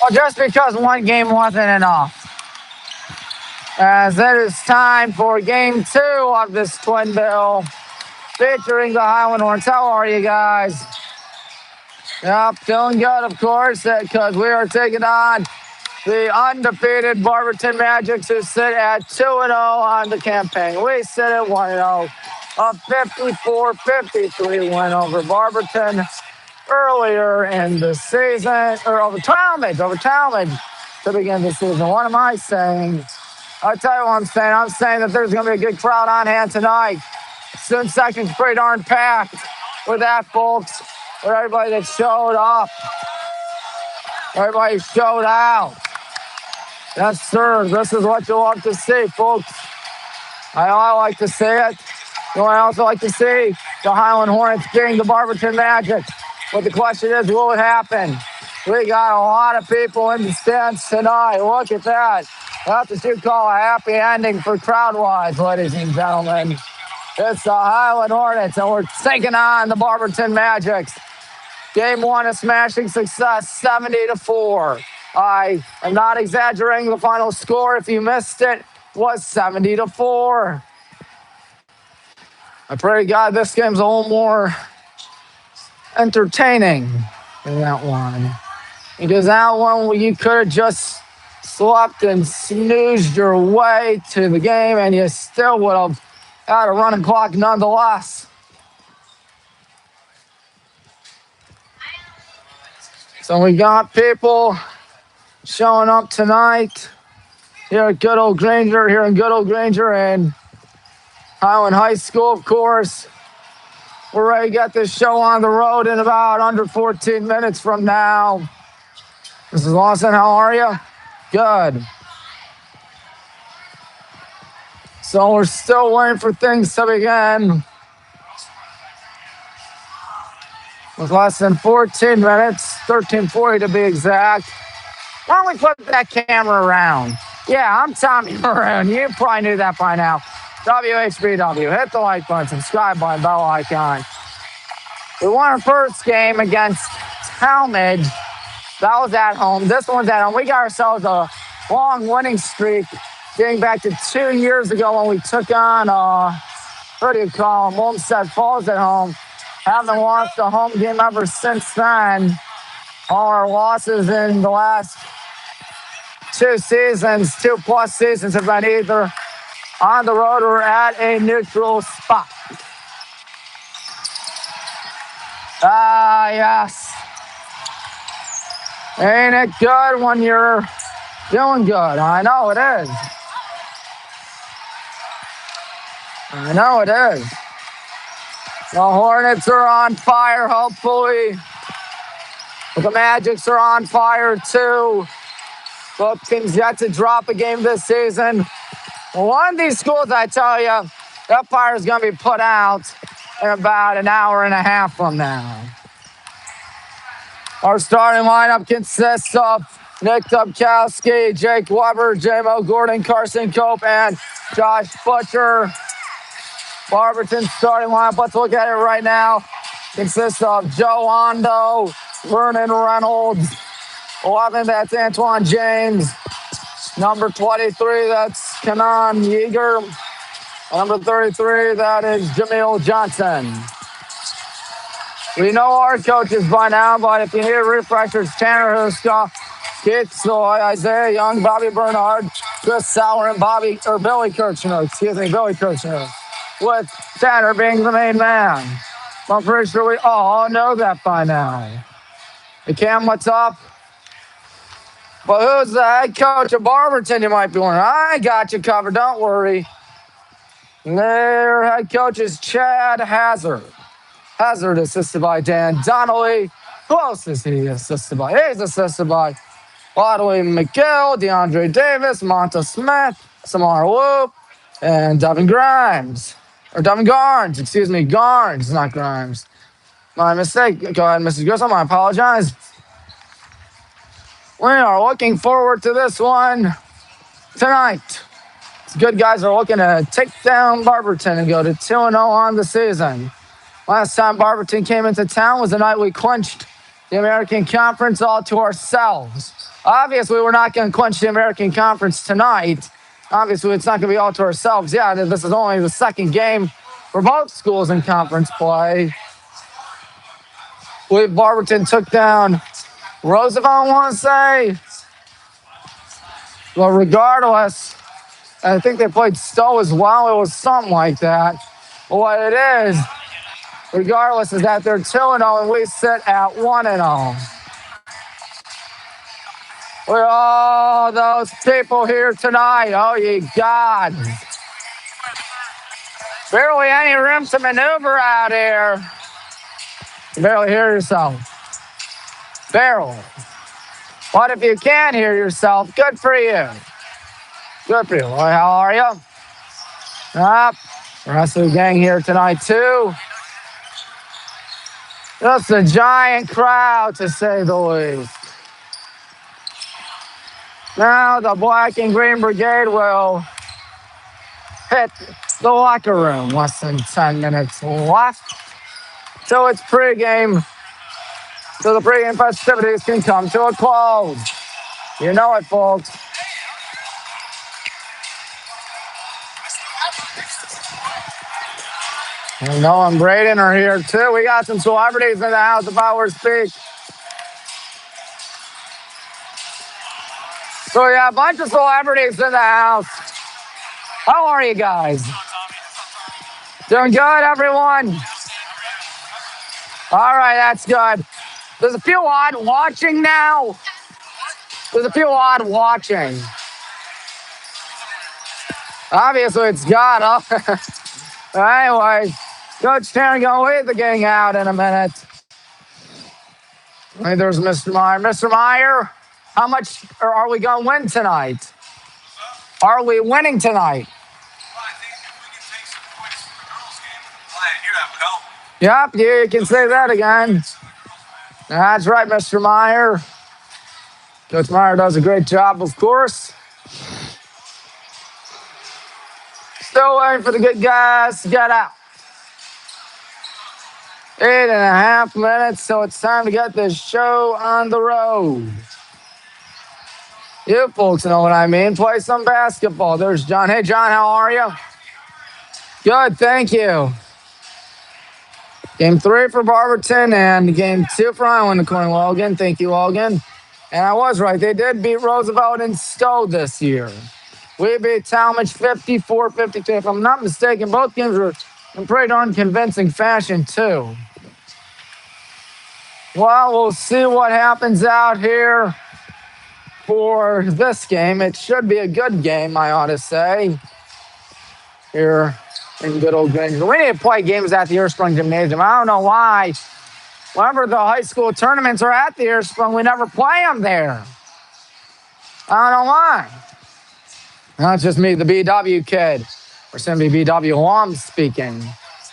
Well, just because one game wasn't enough. As it is time for game 2 of this twin bill featuring the Highland Hornets. How are you guys? Yep, feeling good, of course, because we are taking on the undefeated Barberton Magics, who sit at 2-0 on the campaign. We sit at 1-0. A 54-53 win over Barberton earlier in the season, or over Talmadge to begin the season. What am I saying? I'll tell you what I'm saying. I'm saying that there's going to be a good crowd on hand tonight. Soon seconds pretty darn packed with that, folks. For everybody that showed up. Everybody showed out. Yes, sir. This is what you love to see, folks. I like to see it. You know, I also like to see the Highland Hornets beating the Barberton Magic. But the question is, will it happen? We got a lot of people in the stands tonight. Look at that. That's what you call a happy ending for crowd-wise, ladies and gentlemen. It's the Highland Hornets, and we're taking on the Barberton Magics. Game 1, a smashing success, 70-4. I am not exaggerating. The final score, if you missed it, was 70-4. I pray to God this game's a little more entertaining than that one. Because that one, you could have just slept and snoozed your way to the game, and you still would have had a running clock nonetheless. So we got people showing up tonight here at good old Granger, and Highland High School, of course. We're ready to get this show on the road in about under 14 minutes from now. This is Lawson. How are you? Good. So we're still waiting for things to begin. With less than 14 minutes, 13:40 to be exact. Why don't we put that camera around? Yeah, I'm Tommy Maroon. You probably knew that by now. WHBW. Hit the like button, subscribe button, bell icon. We won our first game against Talmadge. That was at home. This one's at home. We got ourselves a long winning streak dating back to 2 years ago when we took on, what do you call them, Olmsted Falls at home. Haven't lost a home game ever since then. All our losses in the last 2 seasons, 2+ seasons, have been either on the road or at a neutral spot. Ah, yes. Ain't it good when you're doing good? I know it is. I know it is. The Hornets are on fire, hopefully. The Magics are on fire, too. Both teams yet to drop a game this season. One of these schools, I tell you, that fire is going to be put out in about an hour and a half from now. Our starting lineup consists of Nick Dubkowski, Jake Weber, J-Mo Gordon, Carson Cope, and Josh Butcher. Barberton's starting lineup, let's look at it right now, consists of Joe Ondo, Vernon Reynolds. 11, that's Antoine James. Number 23, that's Kanan Yeager. Number 33, that is Jamil Johnson. We know our coaches by now, but if you need refreshers, Tanner Huska, Keith Soy, Isaiah Young, Bobby Bernard, Chris Sauer, and Billy Kirchner. With Tanner being the main man. I'm pretty sure we all know that by now. Hey, Cam, what's up? But who's the head coach of Barberton, you might be wondering? I got you covered, don't worry. Their head coach is Chad Hazard. Hazard assisted by Dan Donnelly. Who else is he assisted by? He's assisted by Bodley McGill, DeAndre Davis, Monta Smith, Samar Whoop, and Devin Grimes. Or Devin Garnes, excuse me, Garnes, not Grimes. My mistake. Go ahead, Mrs. Grissom, I apologize. We are looking forward to this one tonight. These good guys are looking to take down Barberton and go to 2-0 on the season. Last time Barberton came into town was the night we clinched the American Conference all to ourselves. Obviously, we're not going to quench the American Conference tonight. Obviously, it's not going to be all to ourselves. Yeah, this is only the second game for both schools in conference play. I believe Barberton took down Roosevelt, I want to say. Well, regardless, I think they played Stowe as well. It was something like that. But what it is, regardless, is that they're 2-0 and we sit at 1-0. With all those people here tonight, oh, ye God. Barely any room to maneuver out here. You barely hear yourself. Barely. But if you can hear yourself, good for you. Good for you. Well, how are you? Up. The rest of the gang here tonight, too. Just a giant crowd, to say the least. Now the Black and Green Brigade will hit the locker room. Less than 10 minutes left. So it's pregame. So the pregame festivities can come to a close. You know it, folks. And Noah and Braden are here, too. We got some celebrities in the house if I were to speak. So, yeah, a bunch of celebrities in the house. How are you guys? Doing good, everyone? All right, that's good. There's a few odd watching now. There's a few odd watching. Obviously, it's God. Anyway, Coach Taryn going to lead the gang out in a minute. I think there's Mr. Meyer. Mr. Meyer, how much are we going to win tonight? Are we winning tonight? Well, I think if we can take some points from the girls' game, that would help. Yep, you can say that again. That's right, Mr. Meyer. Coach Meyer does a great job, of course. Still waiting for the good guys to get out. 8.5 minutes, so it's time to get this show on the road. You folks know what I mean. Play some basketball. There's John. Hey, John, how are you? Good, thank you. Game 3 for Barberton and game 2 for Highland, according to Logan. Thank you, Logan. And I was right. They did beat Roosevelt and Stowe this year. We beat Talmadge 54-52. If I'm not mistaken, both games were in pretty darn convincing fashion, too. Well, we'll see what happens out here for this game. It should be a good game, I ought to say, here in good old Granger. We need to play games at the Earthspring Gymnasium. I don't know why. Whenever the high school tournaments are at the Earthspring, we never play them there. I don't know why. That's just me, the BW kid. Or simply BW alum speaking.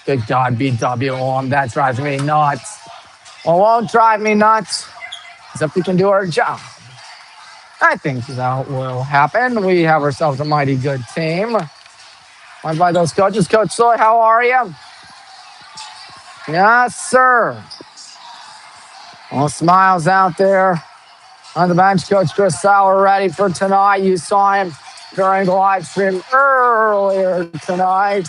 Good God, BW alum, that drives me nuts. Well, it won't drive me nuts, except we can do our job. I think that will happen. We have ourselves a mighty good team. Run by those coaches. Coach Soy, how are you? Yes, sir. All smiles out there. On the bench, Coach Chris Sauer ready for tonight. You saw him during the live stream earlier tonight.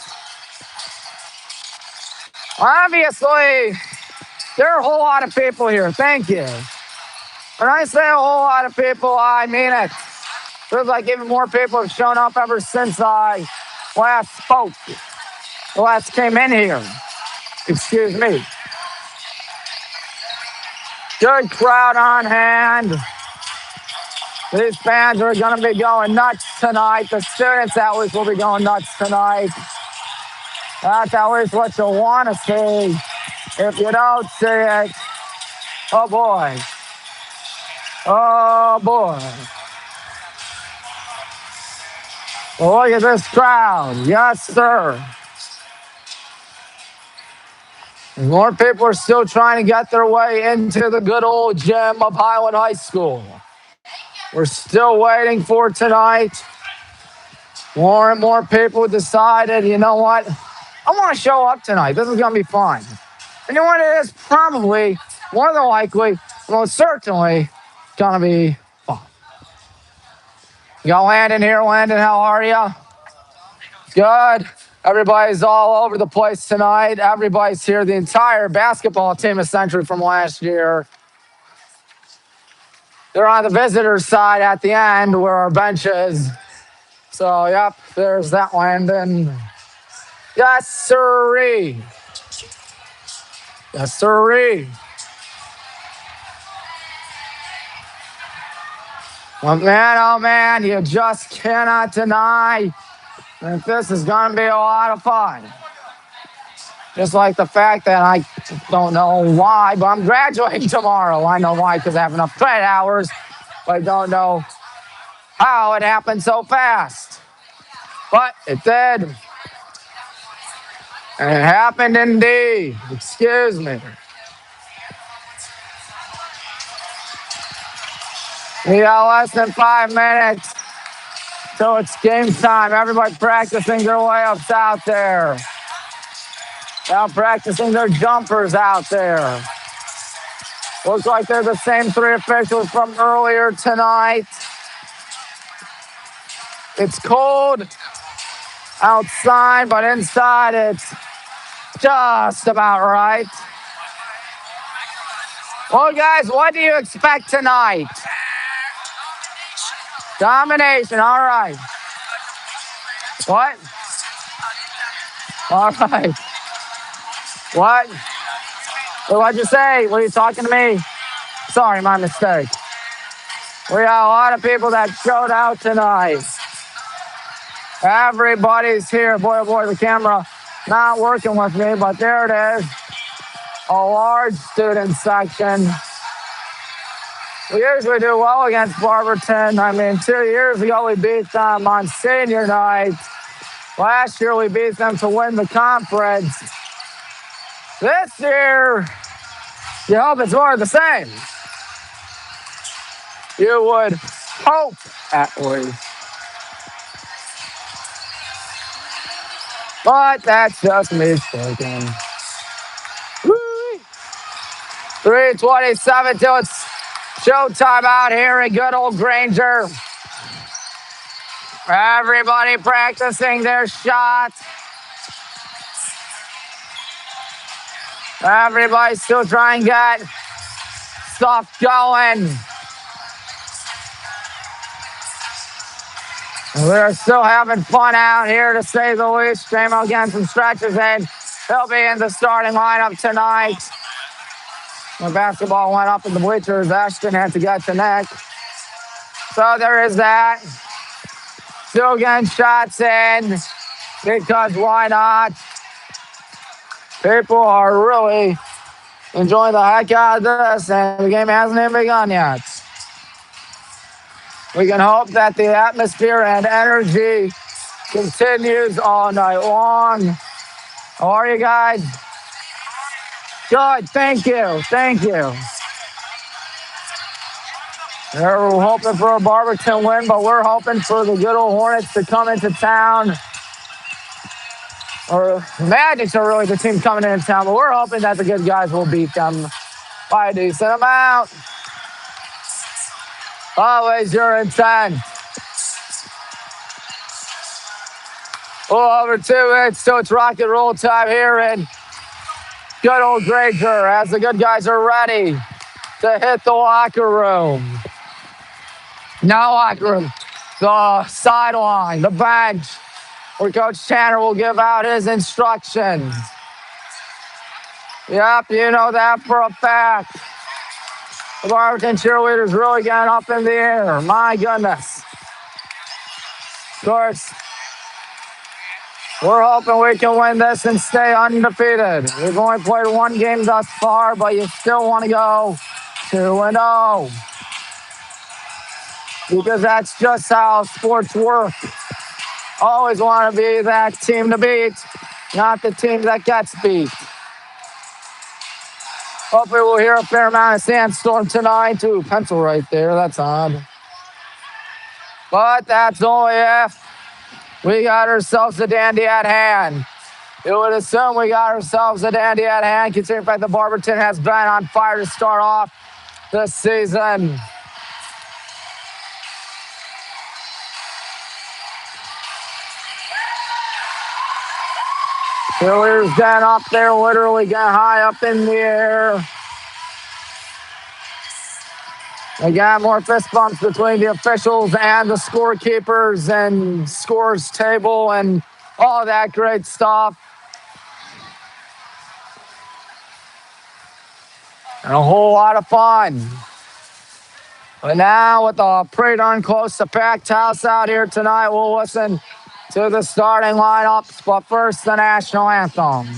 Obviously, there are a whole lot of people here. Thank you. When I say a whole lot of people, I mean it. Feels like even more people have shown up ever since I last spoke. Last came in here. Excuse me. Good crowd on hand. These fans are going to be going nuts tonight. The students at least will be going nuts tonight. That's at least what you want to see. If you don't see it, oh boy. Oh boy. Well, look at this crowd. Yes, sir. More people are still trying to get their way into the good old gym of Highland High School. We're still waiting for tonight. More and more people decided, you know what? I want to show up tonight. This is going to be fun. And you know what it is? Probably, more than likely, most certainly gonna be fun. You got Landon here. Landon, how are you? Good. Everybody's all over the place tonight. Everybody's here. The entire basketball team, essentially, from last year. They're on the visitor's side at the end where our bench is. So, yep, there's that Landon. Yes, sirree. Yes, sirree. Well, oh man, you just cannot deny that this is going to be a lot of fun. Just like the fact that I don't know why, but I'm graduating tomorrow. I know why, because I have enough credit hours, but I don't know how it happened so fast. But it did. And it happened indeed. Excuse me. We got less than 5 minutes till it's game time. Everybody practicing their layups out there. Now practicing their jumpers out there. Looks like they're the same 3 officials from earlier tonight. It's cold outside, but inside it's just about right. Well, guys, what do you expect tonight? Domination, all right. What? All right. What? What'd you say? What are you talking to me? Sorry, my mistake. We got a lot of people that showed out tonight. Everybody's here. Boy, oh boy, the camera not working with me, but there it is. A large student section. We usually do well against Barberton. I mean, 2 years ago, we beat them on senior night. Last year, we beat them to win the conference. This year, you hope it's more of the same. You would hope, at least. But that's just me speaking. 3:27 till it's showtime out here in good old Granger. Everybody practicing their shots. Everybody still trying to get stuff going. We're still having fun out here, to say the least. JMO getting some stretches in. He'll be in the starting lineup tonight. When basketball went up in the bleachers, Ashton had to get to neck. So there is that. Still getting shots in, because why not? People are really enjoying the heck out of this, and the game hasn't even begun yet. We can hope that the atmosphere and energy continues all night long. How are you guys? Good, thank you, thank you. We're hoping for a Barberton win, but we're hoping for the good old Hornets to come into town. Or Magic's are really the team coming into town, but we're hoping that the good guys will beat them by a decent amount. Always your intent. Over 2 minutes, so it's rock and roll time here in good old Granger as the good guys are ready to hit the locker room. No locker room. The sideline, the bench, where Coach Tanner will give out his instructions. Yep, you know that for a fact. The Barberton cheerleaders really getting up in the air. My goodness. Of course, we're hoping we can win this and stay undefeated. We've only played 1 game thus far, but you still want to go 2-0. Because that's just how sports work. Always want to be that team to beat, not the team that gets beat. Hopefully we'll hear a fair amount of sandstorm tonight. Ooh, pencil right there. That's odd. But that's only if we got ourselves a dandy at hand. You would assume we got ourselves a dandy at hand, considering the fact that Barberton has been on fire to start off. this season. Cheerleaders getting up there, literally getting high up in the air. Again, more fist bumps between the officials and the scorekeepers and scores table and all that great stuff. And a whole lot of fun. But now with the pretty darn close to packed house out here tonight, we'll listen to the starting lineups. But first, the national anthem.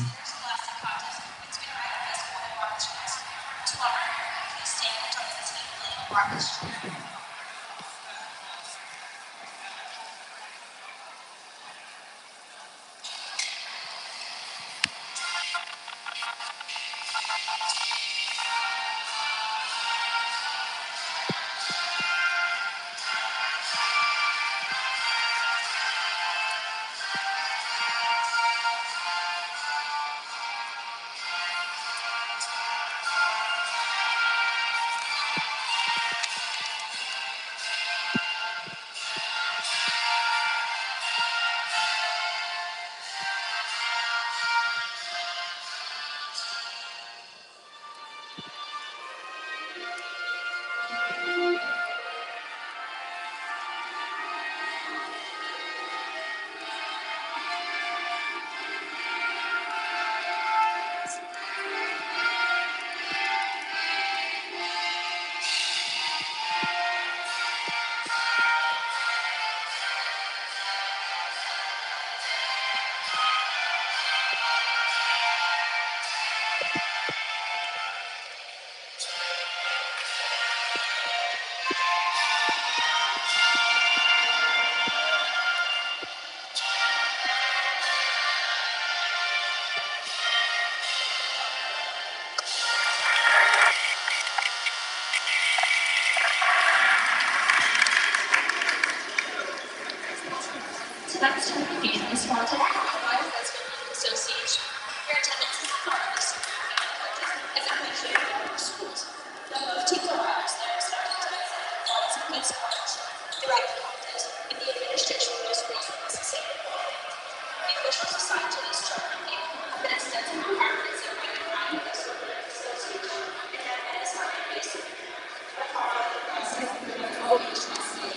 Tonight's television is sponsored by the Lesbian Association. Your attendance is anonymous. As appreciated by our schools. The move teams arrives there starting tonight. Lots of good sports, direct contest, and the administration of the schools for necessary quality. The officials assigned to this charter game have been extensive requirements of the Highland Association and that is not basic. The part of the process of the coalition is the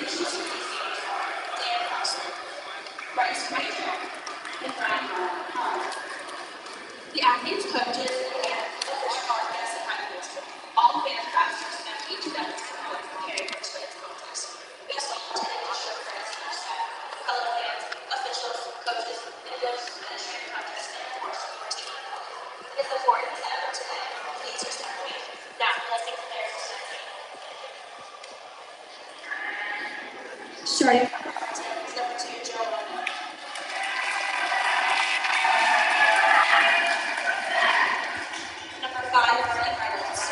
officials the athletes, coaches, and official partners and athletes, all fans, pastors, and each of them is preparing for tonight's contest. Based on the show friends and staff, fellow fans, officials, coaches, and those administrative contests and of course your team. It is important as ever today. Please respect me. Now, let's take the players to starting from number 2, Joe. Number 5, Reynolds.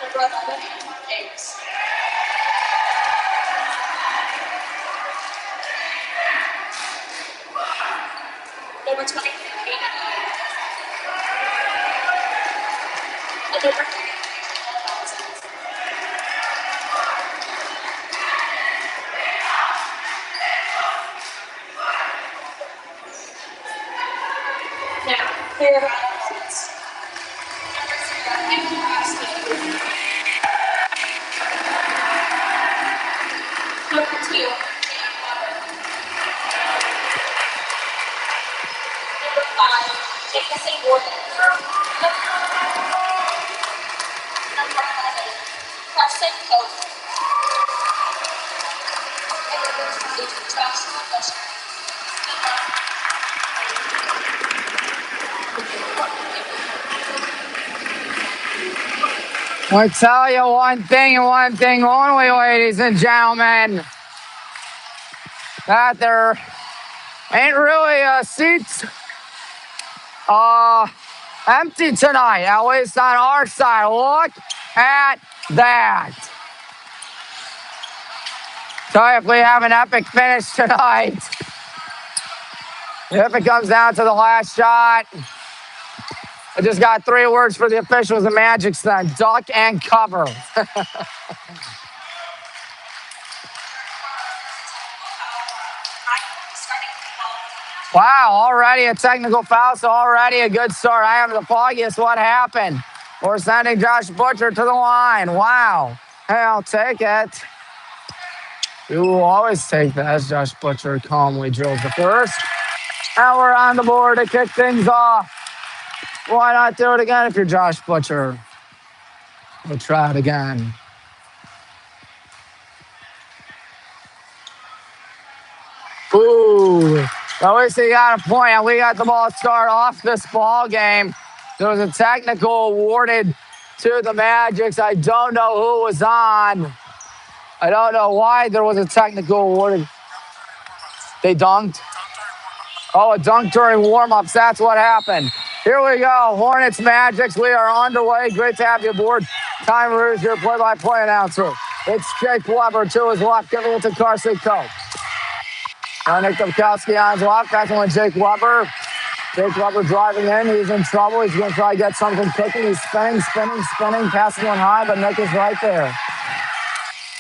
Number 11, James. Number 20, Katie. And number 3, now, clear of Hornets. Number 0, Andrew Ashley. Number 2, Jane Weber. Number 5, Jameson Gordon. Number 11, Preston Cope. And number 20, Joshua Busher. I'll tell you one thing and one thing only, ladies and gentlemen, that there ain't really seats empty tonight, at least on our side. Look at that. So if we have an epic finish tonight, If it comes down to the last shot, I just got 3 words for the officials and Magic's then. Duck and cover. Wow, already a technical foul, so already a good start. I am the foggiest. What happened? We're sending Josh Butcher to the line. Wow. Hey, I'll take it. You will always take that as Josh Butcher calmly drills the first. Now we're on the board to kick things off. Why not do it again if you're Josh Butcher? We'll try it again. Ooh. At least he got a point, and we got the ball start off this ball game. There was a technical awarded to the Magics. I don't know who was on. I don't know why there was a technical awarded. They dunked? Oh, a dunk during warm-ups. That's what happened. Here we go. Hornets, Magics. We are underway. Great to have you aboard. Time Rouge, your play-by-play announcer. It's Jake Weber to his left, giving it to Carson Cope. Nick Dubkowski on his left, passing with Jake Weber. Jake Weber driving in. He's in trouble. He's going to try to get something cooking. He's spinning, passing one high, but Nick is right there.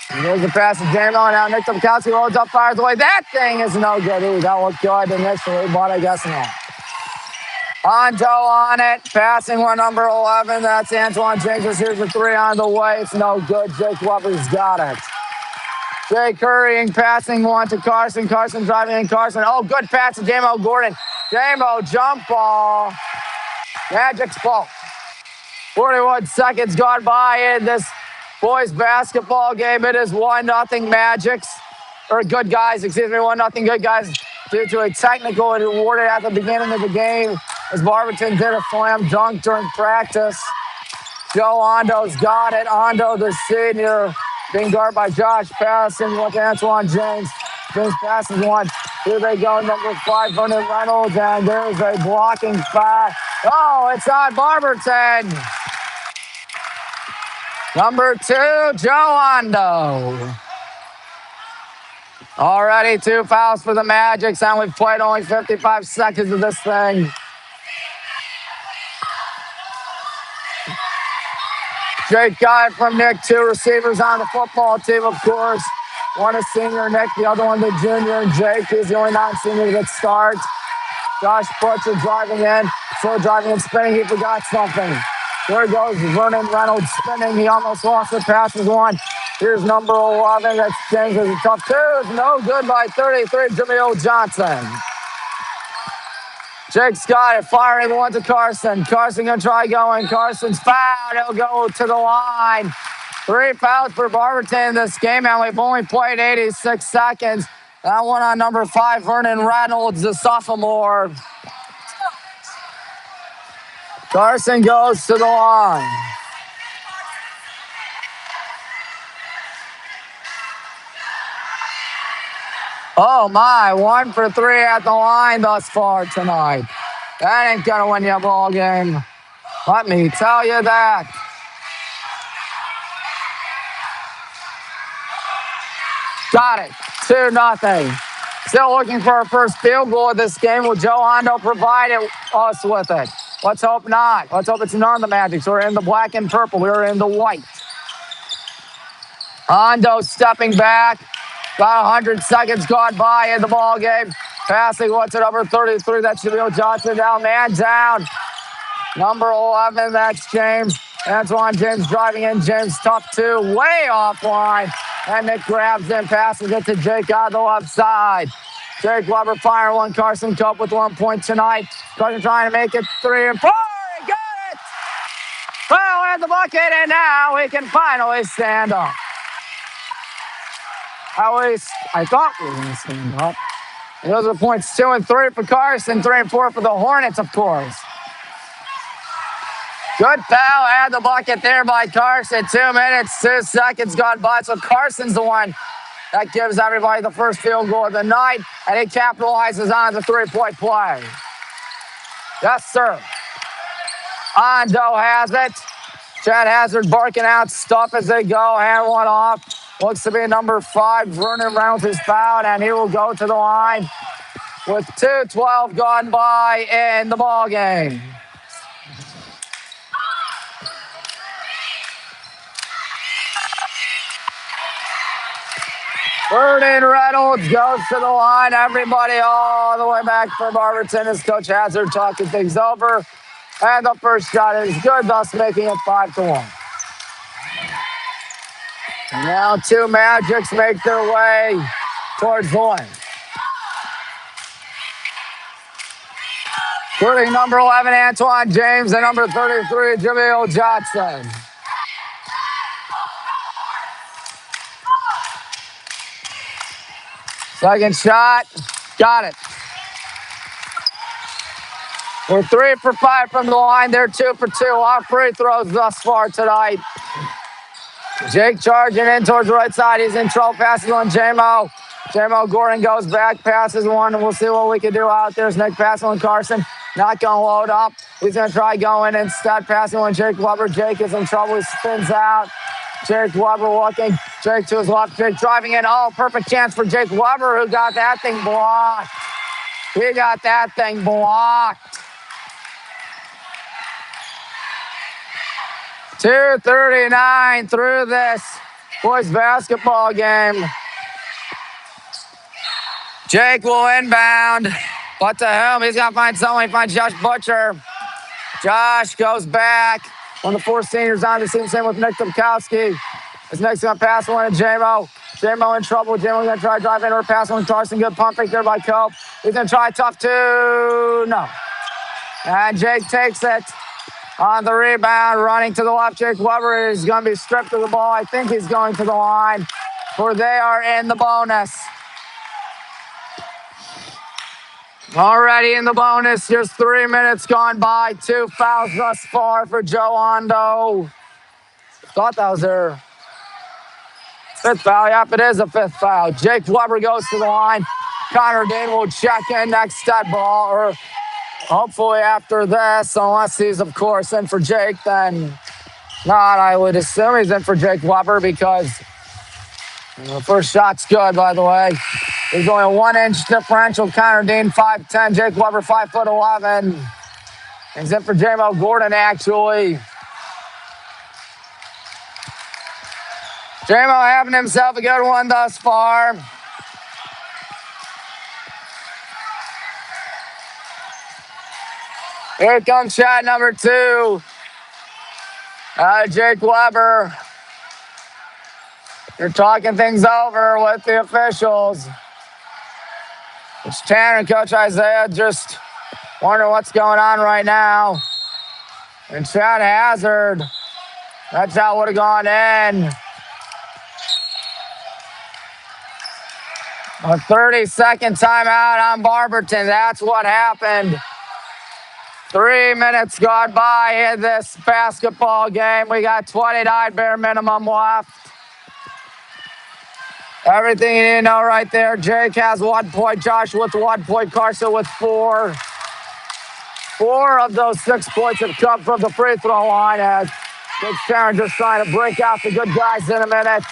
And there's the pass to J-Mo. Now Nick Dubkowski rolls up, fires away. That thing is no good. Ooh, that looked good initially, but I guess not. Hondo on it, passing one, number 11. That's Antoine James. Here's the 3 on the way. It's no good. Jake Weber's got it. Jake hurrying, passing one to Carson. Carson driving in. Carson. Oh, good pass to J-Mo Gordon. J-Mo jump ball. Magic's ball. 41 seconds gone by in this boys basketball game. It is 1-0 Magics. Or Good Guys, excuse me, 1-0 Good Guys due to a technical awarded at the beginning of the game as Barberton did a slam dunk during practice. Joe Ondo's got it. Ondo, the senior, being guarded by Josh, passing with Antoine James. James passes one. Here they go, number 5, Vernon Reynolds, and there's a blocking foul. Oh, it's on Barberton. Number 2, Joe Ondo. Already 2 fouls for the Magics, and we've played only 55 seconds of this thing. Great guy from Nick, 2 receivers on the football team, of course. One a senior, Nick, the other one the junior, and Jake is the only non-senior to get starts. Josh Butcher driving in, slow driving and spinning, he forgot something. There goes Vernon Reynolds spinning, he almost lost the passes one. Here's number 11, that's James with a tough 2, it's no good by 33, Jameel Johnson. Jake's got it, firing one to Carson. Carson gonna try going. Carson's fouled. He'll go to the line. 3 fouls for Barberton in this game, and we've only played 86 seconds. That one on number 5, Vernon Reynolds, the sophomore. Carson goes to the line. Oh my, 1 for 3 at the line thus far tonight. That ain't gonna win you a ball game. Let me tell you that. Got it, 2-0. Still looking for our first field goal of this game. Will Joe Hondo provide us with it? Let's hope not. Let's hope it's none of the Magics. We're in the black and purple. We're in the white. Hondo stepping back. About 100 seconds gone by in the ball game. Passing one to number 33. That's Jameel Johnson. Now man down. Number 11, that's James. Antoine James driving in. James tough 2. Way offline. And Nick grabs in, passes it to Jake on the left side. Jake Weber firing one. Carson Cope with 1 point tonight. Carson trying to make it 3 and 4. He got it! Well, at the bucket, and now we can finally stand up. At least I thought we were going to stand up. And those are points 2 and 3 for Carson, 3 and 4 for the Hornets, of course. Good foul at the bucket there by Carson. 2 minutes, 2 seconds gone by. So Carson's the one that gives everybody the first field goal of the night, and he capitalizes on the 3-point play. Yes, sir. Ondo has it. Chad Hazard barking out stuff as they go. Hand one off. Looks to be number 5. Vernon Reynolds is fouled, and he will go to the line. with 2:12 gone by in the ball game. Vernon Reynolds goes to the line. Everybody all the way back for Barberton as Coach Hazard talking things over. And the first shot is good, thus making it 5-1. Now two Magics make their way towards the line. Including number 11, Antoine James, and number 33, Jameel Johnson. Second shot, got it. We're 3 for 5 from the line. They're 2 for 2. Off free throws thus far tonight. Jake charging in towards the right side. He's in trouble. Passes on J-Mo. J-Mo Gordon goes back, passes one, and we'll see what we can do out there. Nick passing on Carson. Not going to load up. He's going to try going instead. Passing on Jake Weber. Jake is in trouble. He spins out. Jake Weber looking. Jake to his left. Jake driving in. Oh, perfect chance for Jake Weber, who got that thing blocked. He got that thing blocked. 2:39 through this boys basketball game. Jake will inbound, but to whom? He's going to find someone. He finds Josh Butcher. Josh goes back. One of the 4 seniors on the team, same with Nick Tomkowski. This next going to pass one to J-Mo. J-Mo in trouble. J-Mo going to try to drive in or pass one. Carson, good pump fake there by Cope. He's going to try tough two. No. And Jake takes it. On the rebound, running to the left, Jake Weber is going to be stripped of the ball. I think he's going to the line, for they are in the bonus. Already in the bonus, just 3 minutes gone by. 2 fouls thus far for Joe Ondo. Thought that was their 5th foul. Yep, it is a 5th foul. Jake Weber goes to the line. Connor Dean will check in next dead ball, or hopefully after this, unless he's, of course, in for Jake, then not. I would assume he's in for Jake Weber because the first shot's good, by the way. There's only a 1-inch differential. Connor Dean, 5'10". Jake Weber, 5'11". He's in for J-Mo Gordon, actually. J-Mo having himself a good one thus far. Here comes shot number 2. Jake Weber. They're talking things over with the officials. It's Tanner and Coach Isaiah just wondering what's going on right now. And Chad Hazard. That shot would have gone in. A 30-second timeout on Barberton. That's what happened. 3 minutes gone by in this basketball game. We got 29 bare minimum left. Everything you need to know right there. Jake has 1 point. Josh with 1 point. Carson with 4. 4 of those 6 points have come from the free throw line as Big Sharon just trying to break out the good guys in a minute.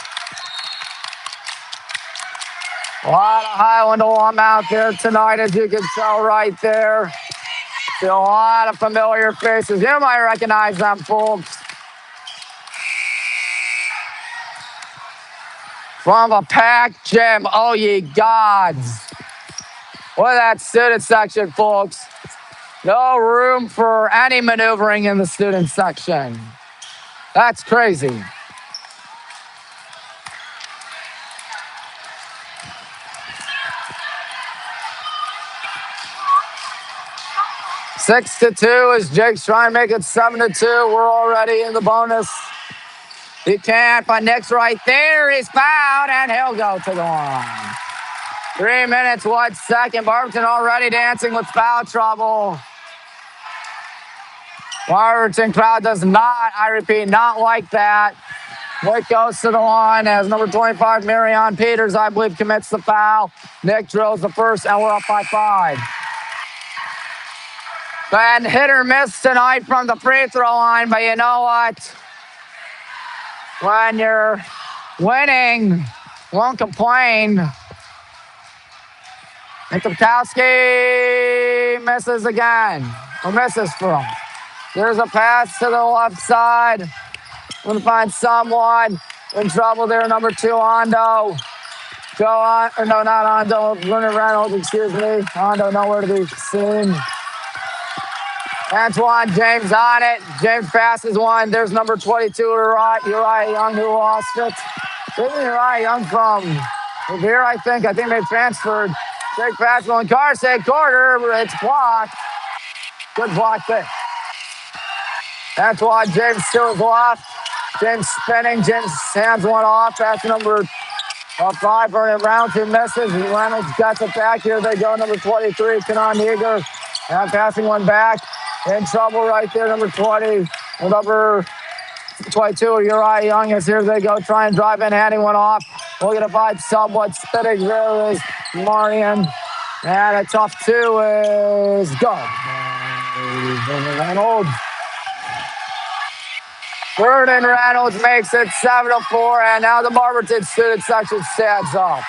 A lot of Highland alum out there tonight, as you can tell right there. See a lot of familiar faces. You might recognize them, folks. From a packed gym. Oh, ye gods. Look at that student section, folks. No room for any maneuvering in the student section. That's crazy. Six to 2 as Jake's trying to make it 7-2. We're already in the bonus. He can't, but Nick's right there. He's fouled, and he'll go to the line. 3 minutes, 1 second. Barberton already dancing with foul trouble. Barberton crowd does not, I repeat, not like that. Nick goes to the line as number 25, Marion Peters, I believe, commits the foul. Nick drills the first, and we're up by 5. And hit or miss tonight from the free throw line, but you know what? When you're winning, won't complain. And Topkowski misses again. Or misses from. There's a pass to the left side. Gonna find someone in trouble there. Number 2, Hondo. Go on, or no, not Hondo. Vernon Reynolds, excuse me. Hondo nowhere to be seen. Antoine James on it. James passes one. There's number 22, Uriah Young, who lost it. Isn't Uriah Young from Revere, I think? I think they transferred. Jake passes one. Carson, quarter. It's blocked. Good block there. Antoine James to his left. James spinning. James hands one off. That's number 5 for him. Round 2 misses. Reynolds gets it back. Here they go. Number 23, Kanan Yeager. And passing one back. In trouble right there. Number 20. Number 22, Uriah Young is here. They go. Try and drive in, handing one off. We're going to find somewhat spinning. There is Marion. And a tough 2 is good. Reynolds. Vernon Reynolds makes it 7-4, and now the Barberton student section stands up.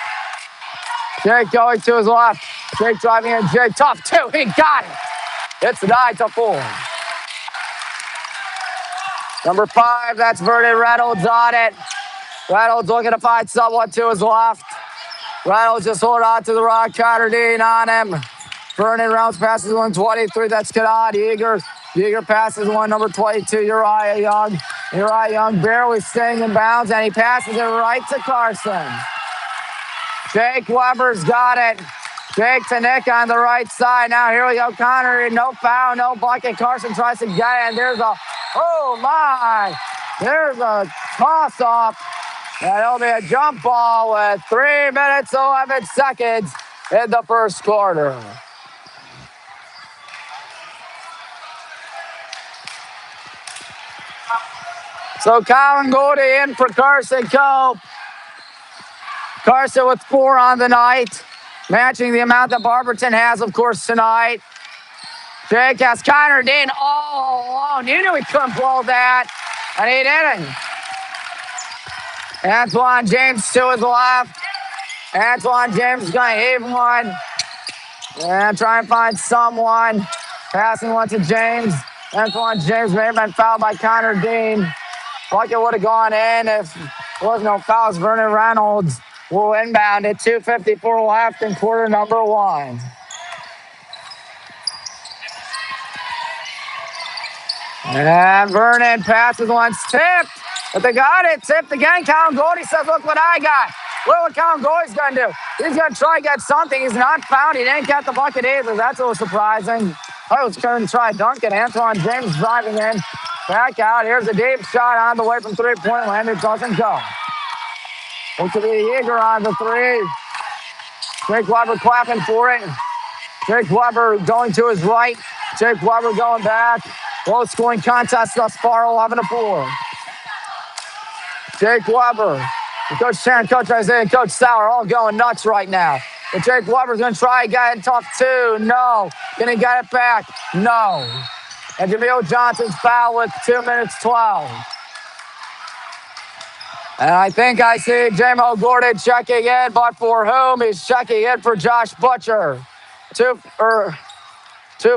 Jake going to his left. Jake driving in. Jake, tough 2. He got it. It's 9-4. Number 5, that's Vernon Reynolds on it. Reynolds looking to find someone to his left. Reynolds just holding on to the rock. Connor Dean on him. Vernon Reynolds passes 123. That's Kanan Yeager. Yeager passes one. Number 22, Uriah Young. Uriah Young barely staying in bounds, and he passes it right to Carson. Jake Weber's got it. Jake to Nick on the right side. Now here we go. Connor, no foul, no bucket. Carson tries to get it, and there's a, oh my, there's a toss-off. And it'll be a jump ball with 3 minutes, 11 seconds in the first quarter. So Colin Goldie in for Carson Cope. Carson with 4 on the night, matching the amount that Barberton has, of course, tonight. Jake has Connor Dean all alone. You knew he couldn't blow that, and he didn't. Antoine James to his left. Antoine James is going to heave one. And try and find someone. Passing one to James. Antoine James may have been fouled by Connor Dean. Bucket would have gone in if there was no fouls. Vernon Reynolds will inbound at 2:54 left in quarter number 1. And Vernon passes once tipped, but they got it. Tipped again. Colin Goldie says, look what I got. Look what Colin Goldie's going to do. He's going to try to get something. He's not found. He didn't get the bucket either. That's a little surprising. I was going to try dunking. Antoine James driving in. Back out. Here's a deep shot on the way from three-point land. It doesn't go. Looks to be Yeager on the 3. Jake Weber clapping for it. Jake Weber going to his right. Jake Weber going back. Low scoring contest thus far, 11-4. Jake Weber, Coach Sharon, Coach Isaiah, and Coach Sauer all going nuts right now. But Jake Weber's going to try again. Tough 2. No. Can he get it back? No. And Jameel Johnson's foul with 2 minutes 12. And I think I see J-Mo Gordon checking in, but for whom? He's checking in for Josh Butcher. Two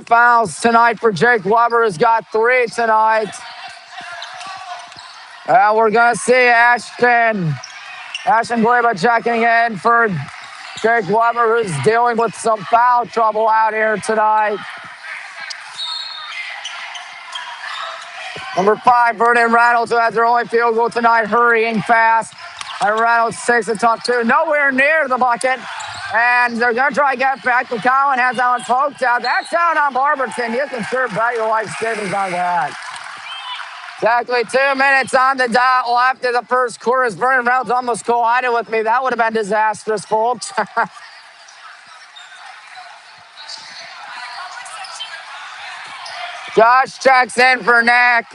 fouls tonight for Jake Weber, who's got 3 tonight. And we're going to see Ashton Gleba checking in for Jake Weber, who's dealing with some foul trouble out here tonight. Number 5, Vernon Reynolds, who has their only field goal tonight, hurrying fast. And Reynolds takes a tough 2, nowhere near the bucket. And they're going to try to get back. McCowan has that one poked out. That's down on Barberton. You can sure bet your life savings on that. Exactly 2 minutes on the dot left in the first quarter. As Vernon Reynolds almost collided with me. That would have been disastrous, folks. Josh checks in for Nick.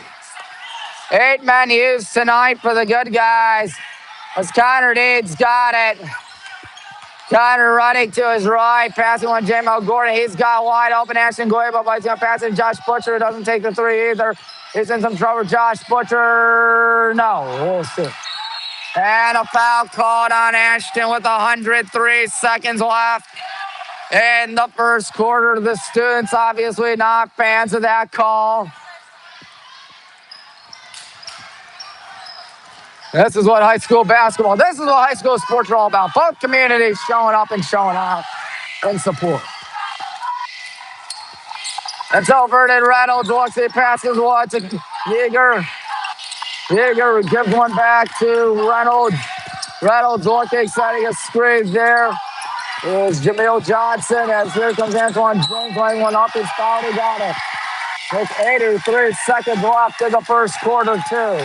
8 men used tonight for the good guys. As Connor Deeds got it. Connor running to his right, passing one J-Mo Gordon. He's got wide open Ashton Gleba, but he's going to pass it to Josh Butcher. Doesn't take the 3 either. He's in some trouble. Josh Butcher, no, we'll see. And a foul called on Ashton with 103 seconds left. in the first quarter. The students obviously not fans of that call. This is what high school basketball, this is what high school sports are all about. Both communities showing up and showing out in support. Until Vernon Reynolds looks, he passes one to Yeager. Yeager gives one back to Reynolds. Reynolds looking, setting a screen there. Is Jameel Johnson as here comes Antoine James laying one up. He's fouled. He got it. With 83 seconds left in the first quarter, too.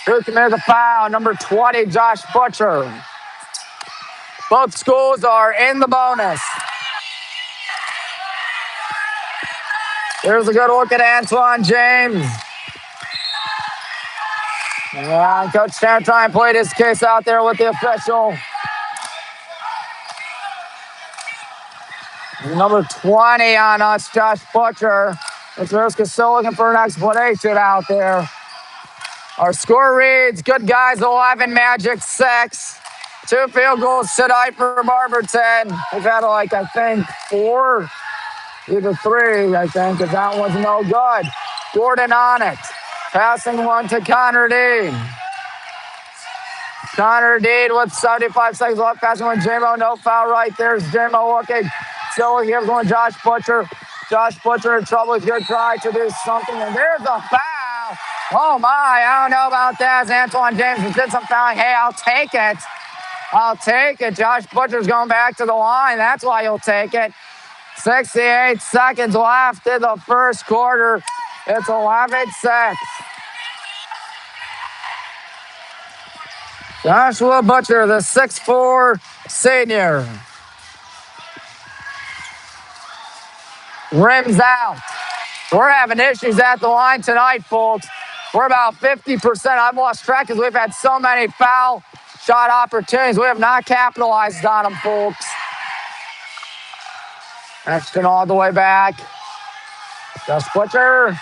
Who committed the foul? Number 20, Josh Butcher. Both schools are in the bonus. Here's a good look at Antoine James. Yeah, Coach Santine played his case out there with the official. Number 20 on us, Josh Butcher. It's still looking for an explanation out there. Our score reads, good guys, 11, Magic 6. 2 field goals tonight for Barberton. We've had, I think, 4, either 3, I think, because that one's no good. Gordon on it. Passing one to Connor Dean. Connor Dean with 75 seconds left. Passing one to J-Mo. No foul right there. J-Mo looking. Still here going Josh Butcher. Josh Butcher in trouble. He's going to try to do something. And there's a foul. Oh, my. I don't know about that. As Antoine James did some fouling. Hey, I'll take it. I'll take it. Josh Butcher's going back to the line. That's why he'll take it. 68 seconds left in the first quarter. It's 11-6. Joshua Butcher, the 6'4" senior. Rims out. We're having issues at the line tonight, folks. We're about 50%. I've lost track because we've had so many foul shot opportunities. We have not capitalized on them, folks. Ashton all the way back. Josh Butcher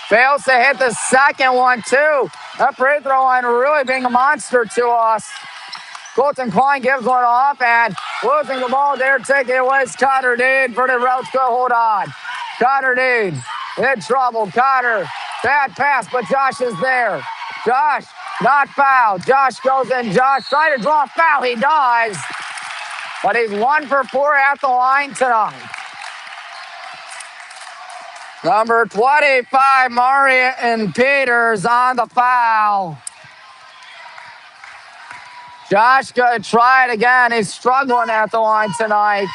fails to hit the second one, too. That free throw line really being a monster to us. Colton Klein gives one off and losing the ball there, taking it away is Connor Dean. Vernon Reynolds go hold on. Connor Dean in trouble. Connor, bad pass, but Josh is there. Josh, not fouled. Josh goes in. Josh trying to draw a foul. He does. But he's 1 for 4 at the line tonight. Number 25, Marion Peters on the foul. Josh going to try it again. He's struggling at the line tonight.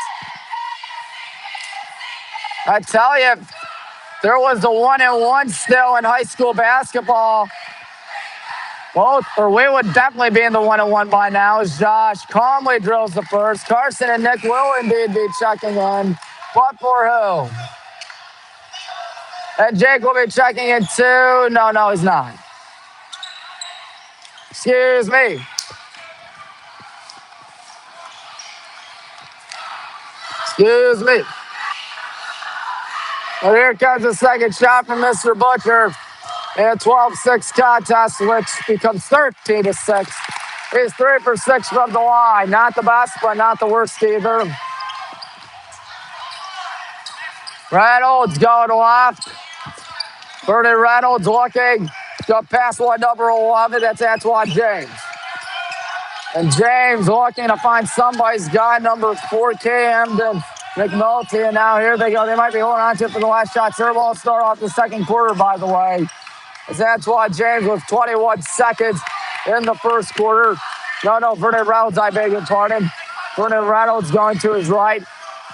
I tell you, there was the 1-and-1 still in high school basketball. We would definitely be in the 1-and-1 by now as Josh calmly drills the first. Carson and Nick will indeed be checking in. But for who? And Jake will be checking in too. No, he's not. Excuse me. Excuse me. Well, here comes the second shot from Mr. Butcher in a 12-6 contest, which becomes 13-6. He's 3 for 6 from the line. Not the best, but not the worst either. Reynolds going left. Vernon Reynolds looking to pass one, number 11. That's Antoine James. And James looking to find somebody's guy, number 4, Camden McNulty. And now here they go. They might be holding on to it for the last shot. Third ball start off the second quarter, by the way. It's Antoine James with 21 seconds in the first quarter. No, Vernon Reynolds, I beg your pardon. Vernon Reynolds going to his right.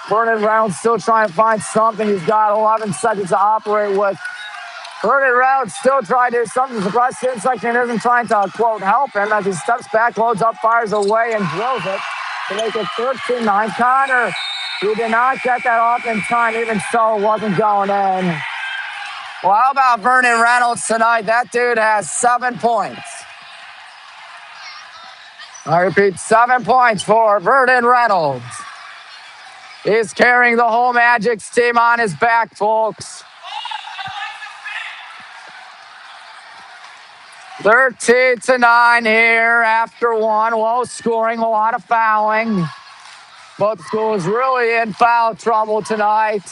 Vernon Reynolds still trying to find something. He's got 11 seconds to operate with. Vernon Reynolds still trying to do something. The cross student section isn't trying to, quote, help him as he steps back, loads up, fires away, and drills it to make it 13-9. Connor, he did not get that off in time. Even so, it wasn't going in. Well, how about Vernon Reynolds tonight? That dude has 7 points. I repeat, 7 points for Vernon Reynolds. He's carrying the whole Magic's team on his back, folks. 13-9 here after one. Low scoring, a lot of fouling. Both schools really in foul trouble tonight.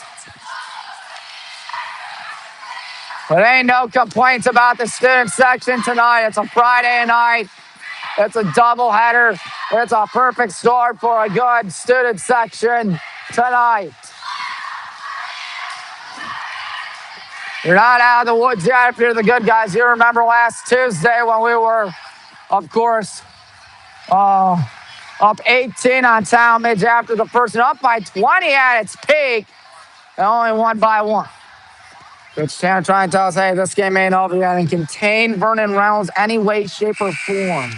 But ain't no complaints about the student section tonight. It's a Friday night. It's a doubleheader. It's a perfect start for a good student section tonight. You're not out of the woods yet if you're the good guys. You remember last Tuesday when we were, of course, up 18 on Talmadge after the first, and up by 20 at its peak, and only won by one. Coach Tanner trying to tell us, hey, this game ain't over yet, and contain Vernon Reynolds any way, shape, or form.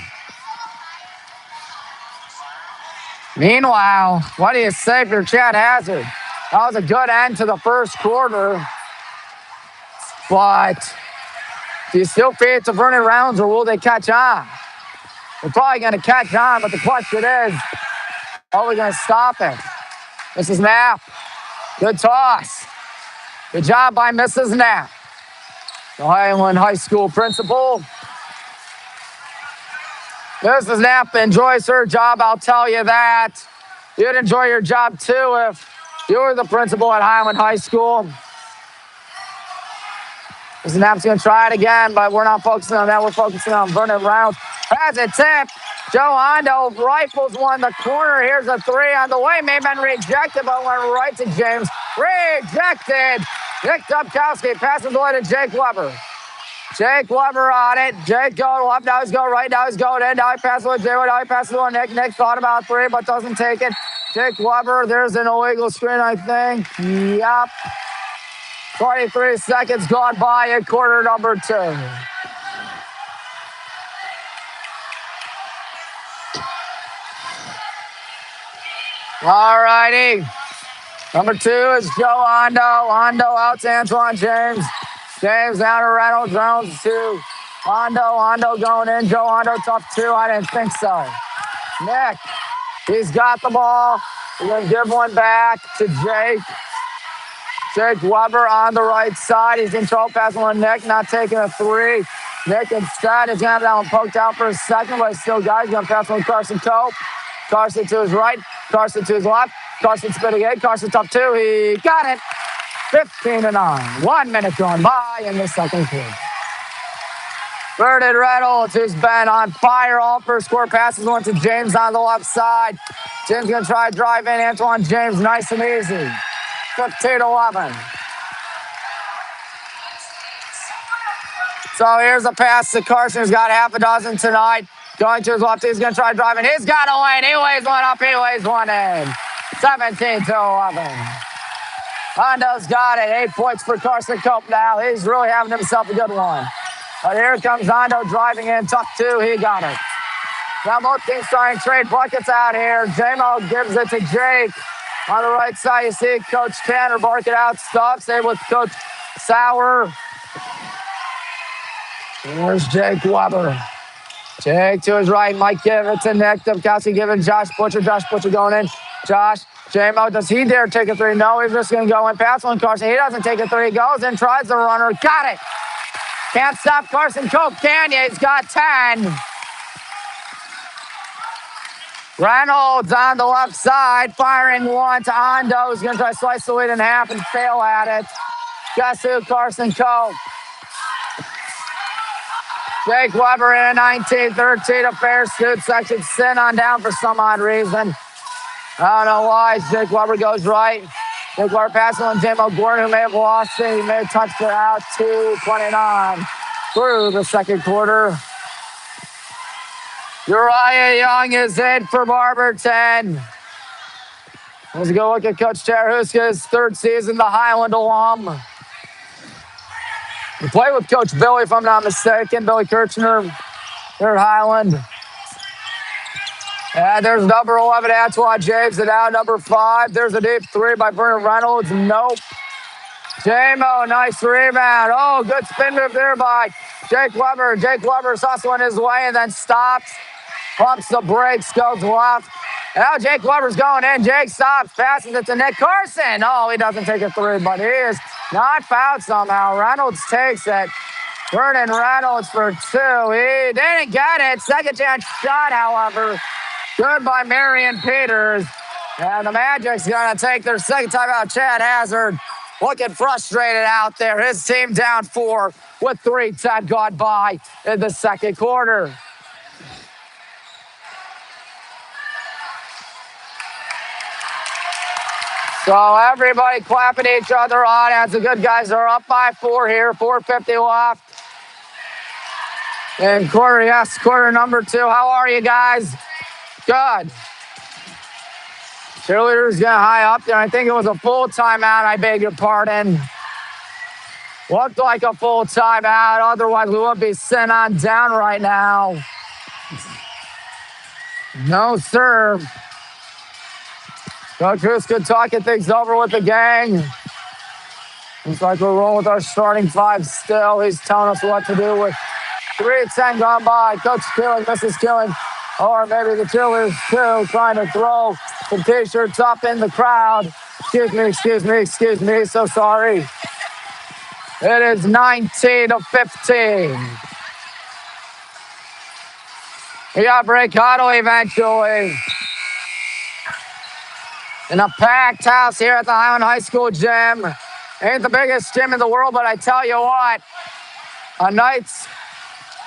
Meanwhile, what do you say for Chad Hazard? That was a good end to the first quarter, but do you still feed it to Vernon Reynolds, or will they catch on? They're probably going to catch on, but the question is, are we going to stop it? Mrs. Knapp, good toss. Good job by Mrs. Knapp, the Highland High School principal. Mrs. Knapp enjoys her job, I'll tell you that. You'd enjoy your job too if you were the principal at Highland High School. Mrs. Knapp's going to try it again, but we're not focusing on that. We're focusing on Vernon Reynolds. Has a tip. Joe Hondo rifles one the corner. Here's a three on the way. May have been rejected, but went right to James. Rejected. Nick Dubkowski passes away to Jake Weber. Jake Weber on it. Jake going left. Now he's going right. Now he's going in. Now he passes away to Jay. Now he passes away to Nick. Nick thought about three, but doesn't take it. Jake Weber. There's an illegal screen, I think. Yep. 23 seconds gone by in quarter number two. All righty. Number two is Joe Hondo. Hondo out to Antoine James. James down to Reynolds. Reynolds to Hondo. Hondo going in. Joe Hondo tough two. I didn't think so. Nick, he's got the ball. We're going to give one back to Jake. Jake Weber on the right side. He's in trouble passing one. Nick not taking a three. Nick instead is going to have that one poked out for a second, but he's still got it. He's going to pass one Carson Cope. Carson to his right. Carson to his left. Carson spinning in. Carson top two. He got it. 15-9. 1 minute gone by in the second quarter. Vernon Reynolds, who's been on fire all first quarter, passes one to James on the left side. James going to try to drive in. Antoine James, nice and easy. 15-11. So here's a pass to Carson, who's got half a dozen tonight. Going to his left, he's going to try driving. He's got a lane. He weighs one up. He weighs one in. 17-11. Hondo's got it. 8 points for Carson Cope now. He's really having himself a good one. But here comes Hondo driving in. Tough two. He got it. Now both teams trying to trade buckets out here. J-Mo gives it to Jake. On the right side, you see Coach Tanner barking out stuff. Same with Coach Sauer. There's Jake Weber. Jake to his right. Mike give it to Nick. Dubkowski giving Josh Butcher. Josh Butcher going in. Josh. J-Mo, does he dare take a three? No, he's just going to go in. Pass on Carson. He doesn't take a three. He goes in, tries the runner. Got it. Can't stop Carson Cope, can you? He's got 10. Reynolds on the left side, firing one to Hondo. He's going to try to slice the lead in half and fail at it. Guess who? Carson Cope. Jake Weber in 19-13. A fair scoot section. Sin on down for some odd reason. I don't know why. Jake Weber goes right. Jake Weber passing on J-Mo Gordon, who may have lost it. He may have touched it out. 2:29 through the second quarter. Uriah Young is in for Barberton. Let's go look at Coach Tarahuska's third season, the Highland alum. He played with Coach Billy, if I'm not mistaken, Billy Kirchner here at Highland. And there's number 11, Antoine James, and now number 5. There's a deep three by Vernon Reynolds. Nope. J-Mo, nice rebound. Oh, good spin move there by Jake Weber. Jake Weber's hustling his way and then stops. Pumps the brakes, goes left. And now Jake Weber's going in. Jake stops, passes it to Nick Carson. Oh, he doesn't take a three, but he is not fouled somehow. Reynolds takes it. Vernon Reynolds for 2. He didn't get it. Second chance shot, however. Good by Marion Peters. And the Magic's going to take their second timeout. Chad Hazard looking frustrated out there. His team down 4 with 3:10 gone by in the second quarter. So everybody clapping each other on as the good guys are up by 4 here. 4:50 left. And quarter number 2. How are you guys? Good. Cheerleaders getting high up there. I think it was a full timeout. I beg your pardon. Looked like a full timeout. Otherwise, we would be sent on down right now. No serve. Coach Huska talking things over with the gang. Looks like we're rolling with our starting 5 still. He's telling us what to do with 3:10 gone by. Coach Killing, Mrs. Killing, or maybe the cheerleaders too, trying to throw some T-shirts up in the crowd. Excuse me. So sorry. It is 19-15. We got break huddle eventually. In a packed house here at the Highland High School gym. Ain't the biggest gym in the world, but I tell you what, on nights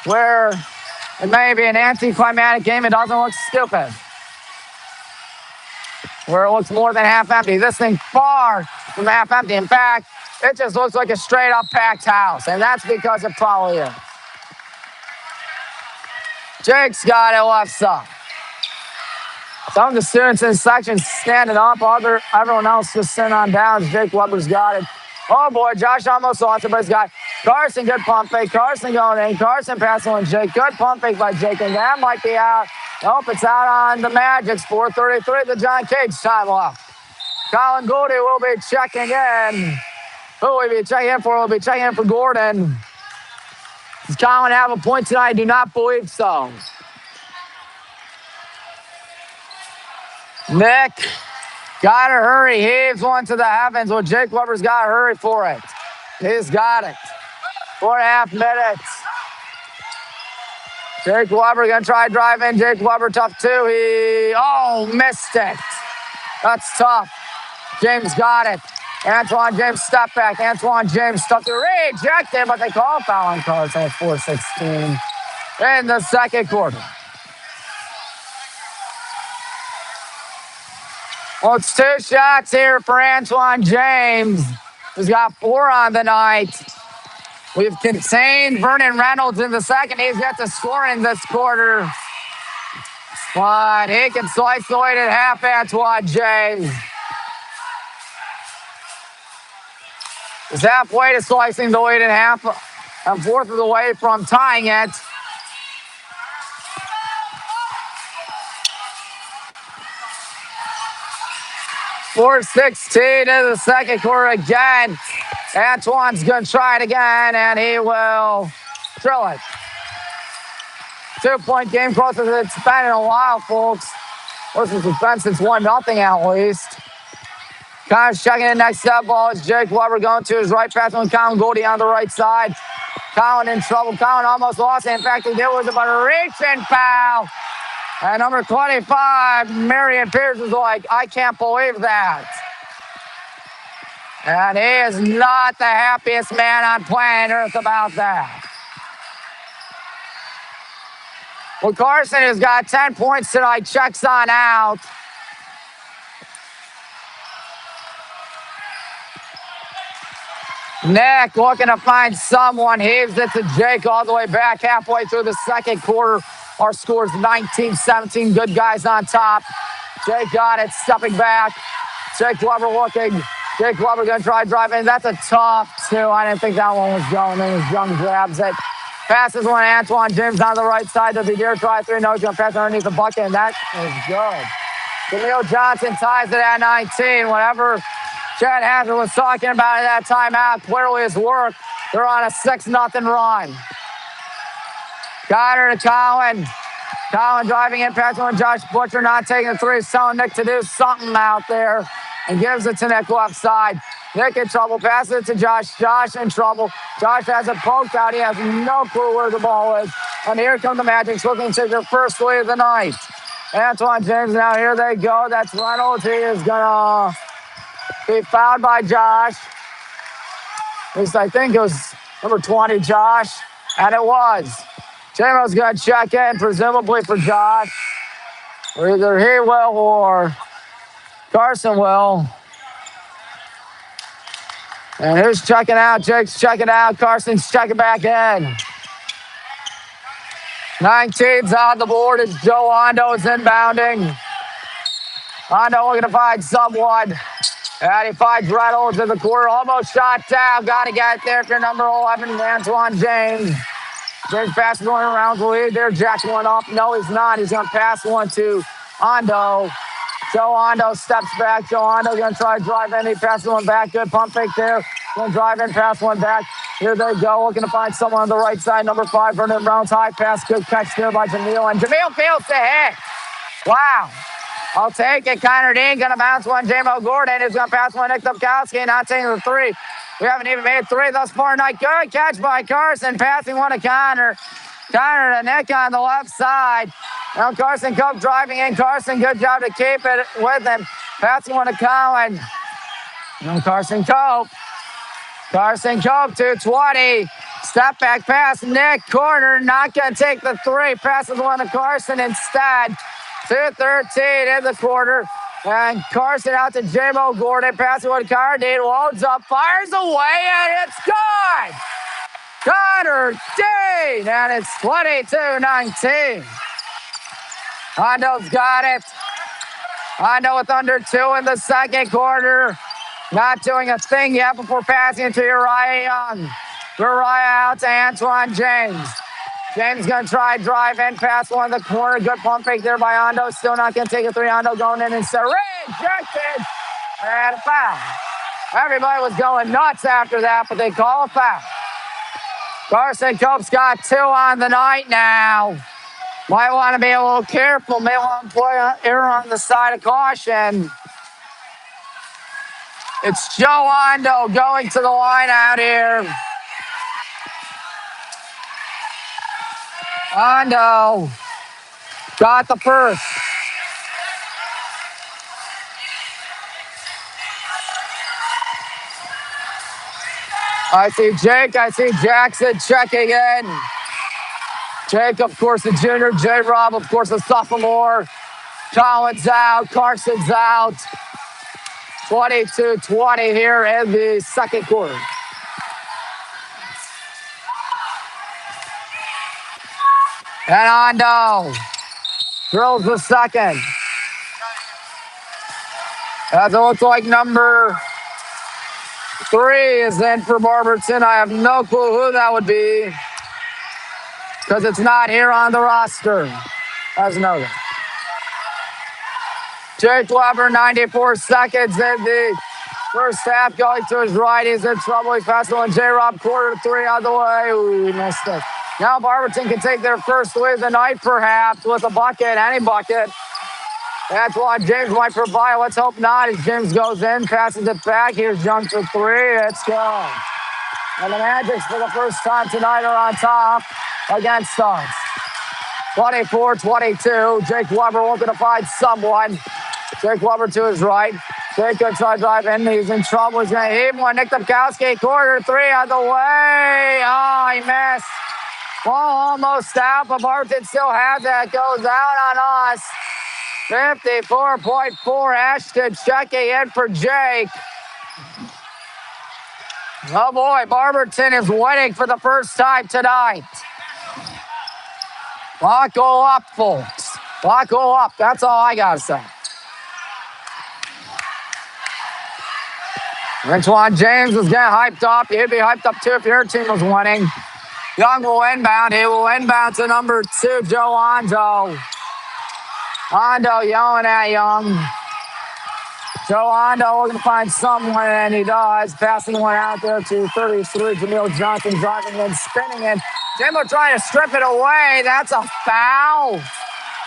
where it may be an anticlimactic game, it doesn't look stupid. Where it looks more than half empty. This thing far from half empty. In fact, it just looks like a straight up packed house, and that's because it probably is. Jake's got it left side. Some of the students in section standing up, everyone else just sitting on down. Jake Weber's got it. Oh boy, Josh almost lost it, but he's got Carson, good pump fake. Carson going in. Carson passing on Jake. Good pump fake by Jake, and that might be out. Nope, it's out on the Magic's. 4:33, the John Cage time left. Colin Goldie will be checking in. Who will be checking in for? Will be checking in for Gordon. Does Colin have a point tonight? I do not believe so. Nick, gotta hurry. Heaves one to the heavens. Well, Jake Weber's gotta hurry for it. He's got it. 4.5 minutes. Jake Weber gonna try to drive in. Jake Weber tough too. He missed it. That's tough. James got it. Antoine James step back. Antoine James stuck to rejected, but they call foul on Carson at 4:16 in the second quarter. Well, it's 2 shots here for Antoine James, who's got 4 on the night. We've contained Vernon Reynolds in the second. He's yet to score in this quarter. But he can slice the way to half, Antoine James. He's halfway to slicing the way to half. And 4th of the way from tying it. .416 in the second quarter again. Antoine's going to try it again, and he will drill it. 2-point game closer than it's been in a while, folks. Versus it's been since 1-0 at least. Connor's checking in next step ball. It's Jake Weber going to his right pass on Colin Goldie on the right side. Colin in trouble. Colin almost lost it. In fact, he did was about a reach-in foul. And number 25, Marion Pierce is like, I can't believe that. And he is not the happiest man on planet Earth about that. Well, Carson has got 10 points tonight, checks on out. Nick looking to find someone. Heaves it to Jake all the way back halfway through the second quarter. Our score's 19-17. Good guys on top. Jake got it, stepping back. Jake Weber looking. Jake Weber going to try driving. That's a tough 2. I didn't think that one was going in as Young grabs it. Passes one to Antoine James on the right side. Does he dare try 3? No, he's going to pass underneath the bucket, and that is good. Camille Johnson ties it at 19. Whatever Chad Hazard was talking about at that timeout clearly has worked. They're on a 6-0 run. Got her to Colin. Colin driving in, passing on Josh Butcher, not taking the 3. Telling Nick to do something out there and gives it to Nick left side. Nick in trouble. Passes it to Josh. Josh in trouble. Josh has it poked out. He has no clue where the ball is. And here come the Magics looking to take their first lead of the night. Antoine James now, here they go. That's Reynolds. He is going to be fouled by Josh. At least I think it was number 20, Josh. And it was. Jamo's going to check in, presumably for Josh. Or either he will or Carson will. And who's checking out? Jake's checking out. Carson's checking back in. 19's on the board as Joe Hondo is inbounding. Hondo looking to find someone. And he finds Reynolds in the corner. Almost shot down. Got to get there for number 11, Antoine James. James passes going around the lead there. Jack's one up. No, he's not. He's going to pass one to Hondo. Joe Hondo steps back. Joe Hondo going to try to drive in. He passes one back. Good pump fake there. Going to drive in, pass one back. Here they go. Looking to find someone on the right side. Number 5, Vernon Brown's high pass. Good catch there by Jamil. And Jamil feels the hit. Wow. I'll take it. Connor Dean going to bounce one. J-Mo Gordon is going to pass one. Nick Dubkowski not taking the 3. We haven't even made 3 thus far tonight. Good catch by Carson. Passing one to Connor. Connor to Nick on the left side. Now Carson Cope driving in. Carson, good job to keep it with him. Passing one to Colin. Now Carson Cope. Carson Cope to 20. Step back pass. Nick corner. Not going to take the 3. Passes one to Carson instead. 2:13 in the quarter. And Carson out to J-Mo Gordon. Passing one to Cardine. Loads up. Fires away. And it's good. Connor Dean. And it's 22-19. Hondo's got it. Hondo with under 2 in the second quarter. Not doing a thing yet before passing it to Uriah Young. Uriah out to Antoine James. James going to try drive in, pass one in the corner. Good pump fake there by Hondo. Still not going to take a 3. Hondo going in and rejected. And a foul. Everybody was going nuts after that, but they call a foul. Carson Cope's got 2 on the night now. Might want to be a little careful. May want to play error on the side of caution. It's Joe Hondo going to the line out here. Hondo got the first. I see Jake. I see Jackson checking in. Jake, of course, the junior. J-Rob, of course, the sophomore. Collins out. Carson's out. 22-20 here in the second quarter. And Hondo drills the second. As it looks like number 3 is in for Barberton. I have no clue who that would be because it's not here on the roster, as noted. Jake Weber, 94 seconds in the first half, going to his right. He's in trouble. He passed on J-Rob, quarter 3 out of the way. Ooh, he missed it. Now Barberton can take their first lead of the night, perhaps, with a bucket, any bucket. That's why James might provide. Let's hope not. As James goes in, passes it back. Here's Young for 3. It's go. And the Magics, for the first time tonight, are on top against us. 24-22. Jake Weber looking to find someone. Jake Weber to his right. Jake going to try to drive in. He's in trouble. He's going to heave one. Nick Dubkowski, quarter 3 on the way. Oh, he missed. Ball almost out, but Barberton still has it. Goes out on us. 54.4. Ashton checking in for Jake. Oh boy, Barberton is winning for the first time tonight. Lock go up, folks. Lock go up. That's all I got to say. Antoine James is getting hyped up. He'd be hyped up too if your team was winning. Young will inbound. He will inbound to number 2, Joe Hondo. Hondo yelling at Young. Joe Hondo looking to find someone, and he does. Passing one out there to 33, Jamil Johnson driving in, spinning in. Jimbo trying to strip it away. That's a foul.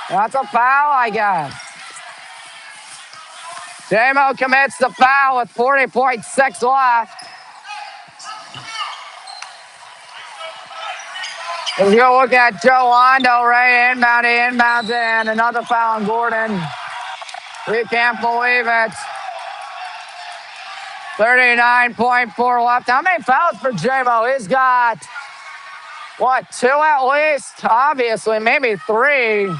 That's a foul, I guess. J-Mo commits the foul with 40.6 left. Let's go look at Joe Hondo, Ray inbounds in. Another foul on Gordon. We can't believe it. 39.4 left. How many fouls for J-Mo? He's got, what, 2 at least? Obviously, maybe 3.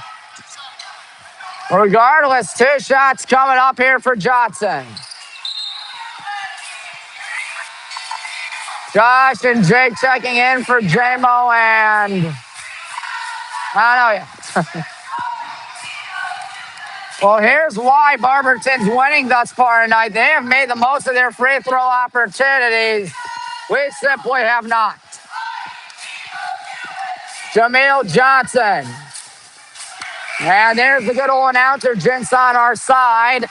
Regardless, 2 shots coming up here for Johnson. Josh and Jake checking in for J-Mo, and I don't know yet. Well, here's why Barberton's winning thus far tonight. They have made the most of their free throw opportunities. We simply have not. Jameel Johnson. And there's the good old announcer, Jinx, on our side.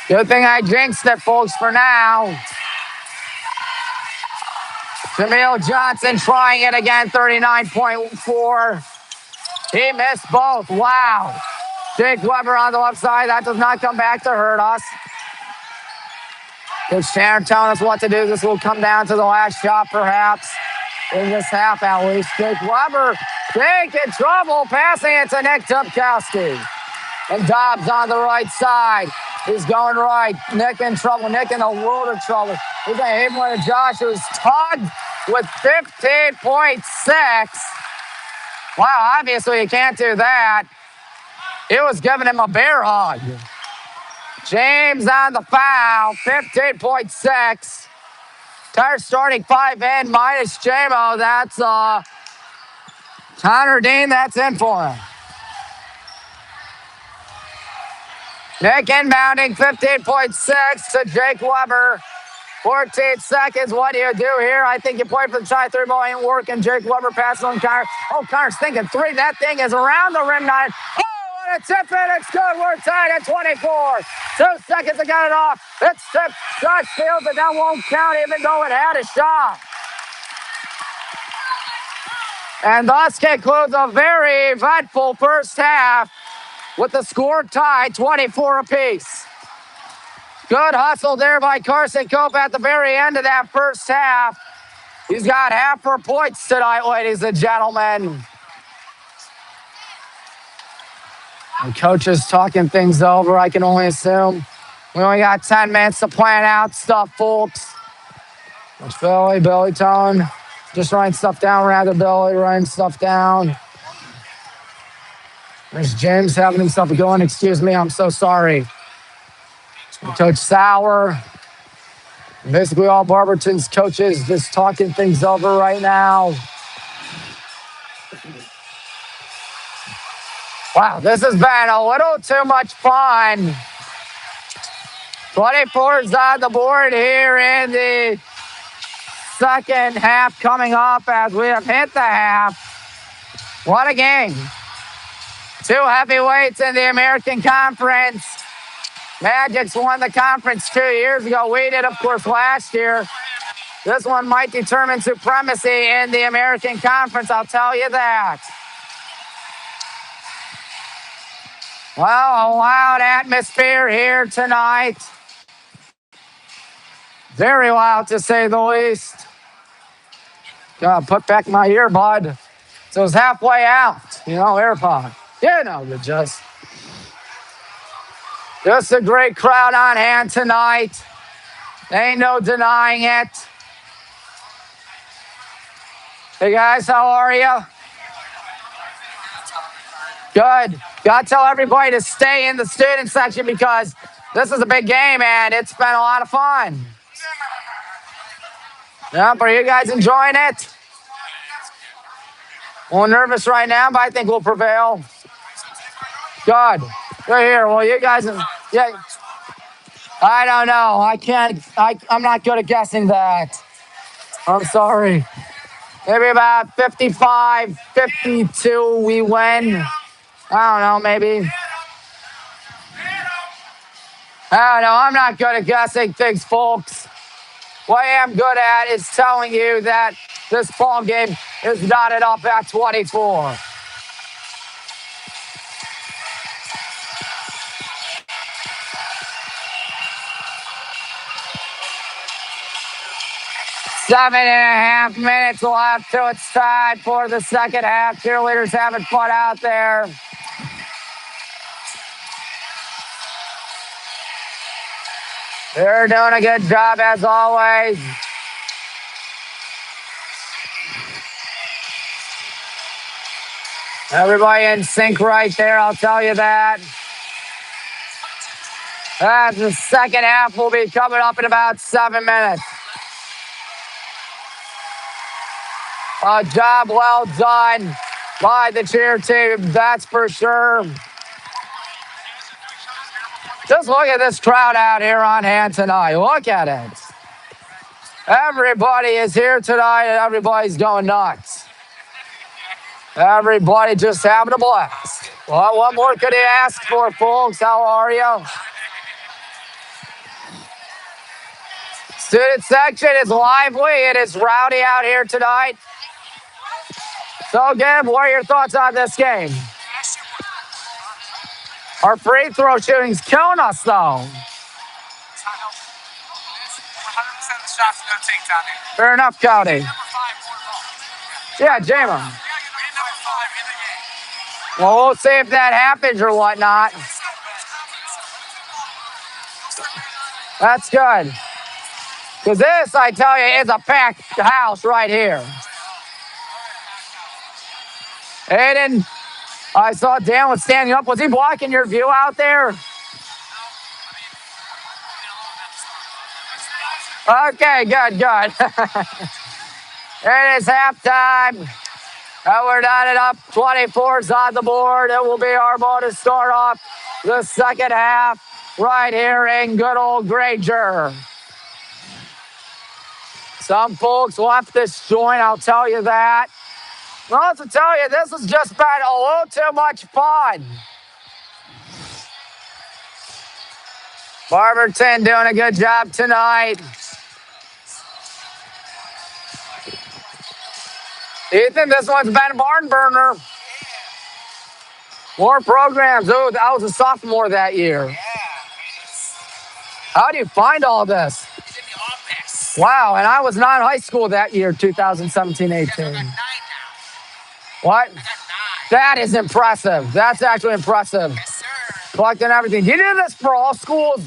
Good thing I jinxed it, folks, for now. Jameel Johnson trying it again, 39.4. He missed both. Wow. Jake Weber on the left side. That does not come back to hurt us. Coach Tanner telling us what to do. This will come down to the last shot, perhaps, in this half at least. Jake Weber, Jake in trouble, passing it to Nick Tupkowski. And Dobbs on the right side. He's going right. Nick in trouble. Nick in a world of trouble. He's going to hit one of Josh, who's tugged with 15.6. Wow, obviously you can't do that. It was giving him a bear hug. James on the foul, 15.6. Entire starting 5 in minus J-Mo. That's Connor Dean. That's in for him. Nick inbounding, 15.6 to Jake Weber. 14 seconds. What do you do here? I think you play for the try. 3 ball ain't working. Jake Weber passes on Connor. Oh, Connor's thinking 3. That thing is around the rim. Oh, and it's tipped in. It's good. We're tied at 24. 2 seconds to get it off. It's tipped. Josh Fields, and that won't count even though it had a shot. And thus concludes a very eventful first half with the score tied 24 apiece. Good hustle there by Carson Cope at the very end of that first half. He's got half for points tonight, ladies and gentlemen. The coach is talking things over, I can only assume. We only got 10 minutes to plan out stuff, folks. There's Billy Tone. Just writing stuff down, rather, Billy, writing stuff down. There's James having himself going. Excuse me, I'm so sorry. Coach Sauer. Basically all Barberton's coaches just talking things over right now. Wow, this has been a little too much fun. 24 is on the board here in the second half coming up as we have hit the half. What a game. 2 heavyweights in the American Conference. Magic's won the conference 2 years ago. We did, of course, last year. This one might determine supremacy in the American Conference, I'll tell you that. Well, a loud atmosphere here tonight. Very loud, to say the least. Gotta put back my earbud. So it's halfway out, AirPod. Just a great crowd on hand tonight. Ain't no denying it. Hey guys, how are you? Good. Gotta tell everybody to stay in the student section because this is a big game and it's been a lot of fun. Yep, are you guys enjoying it? A little nervous right now, but I think we'll prevail. Good. Right here. Well, you guys, yeah. I don't know. I'm not good at guessing that. I'm sorry. Maybe about 55, 52 we win. I don't know, maybe. I don't know. I'm not good at guessing things, folks. What I am good at is telling you that this ball game is knotted up at 24. 7.5 minutes left till it's time for the second half. Cheerleaders having fun out there. They're doing a good job as always. Everybody in sync right there, I'll tell you that. The second half will be coming up in about 7 minutes. A job well done by the cheer team, that's for sure. Just look at this crowd out here on hand tonight. Look at it. Everybody is here tonight and everybody's going nuts. Everybody just having a blast. Well, what more could he ask for, folks? How are you? Student section is lively. It is rowdy out here tonight. So, Gib, what are your thoughts on this game? Our free throw shooting's killing us, though. 100% of the shots, no takedown there. Fair enough, Cody. Number 5, more ball. Yeah, Jamer. Yeah, you're number 5 in the game. Well, we'll see if that happens or whatnot. That's good. Because this, I tell you, is a packed house right here. Aiden, I saw Dan was standing up. Was he blocking your view out there? Okay, good. It is halftime. And we're down and up. 24's on the board. It will be our ball to start off the second half right here in good old Granger. Some folks left this joint, I'll tell you that. Well, to tell you, this has just been a little too much fun. Barberton doing a good job tonight. Ethan, this one's been a barn burner. More programs. Oh, I was a sophomore that year. Yeah. How do you find all this? It's in the office. Wow, and I was not in high school that year, 2017-18. I got 9 now. What? I got 9. That is impressive. That's actually impressive. Yes, sir. Collecting everything. Do you do this for all schools?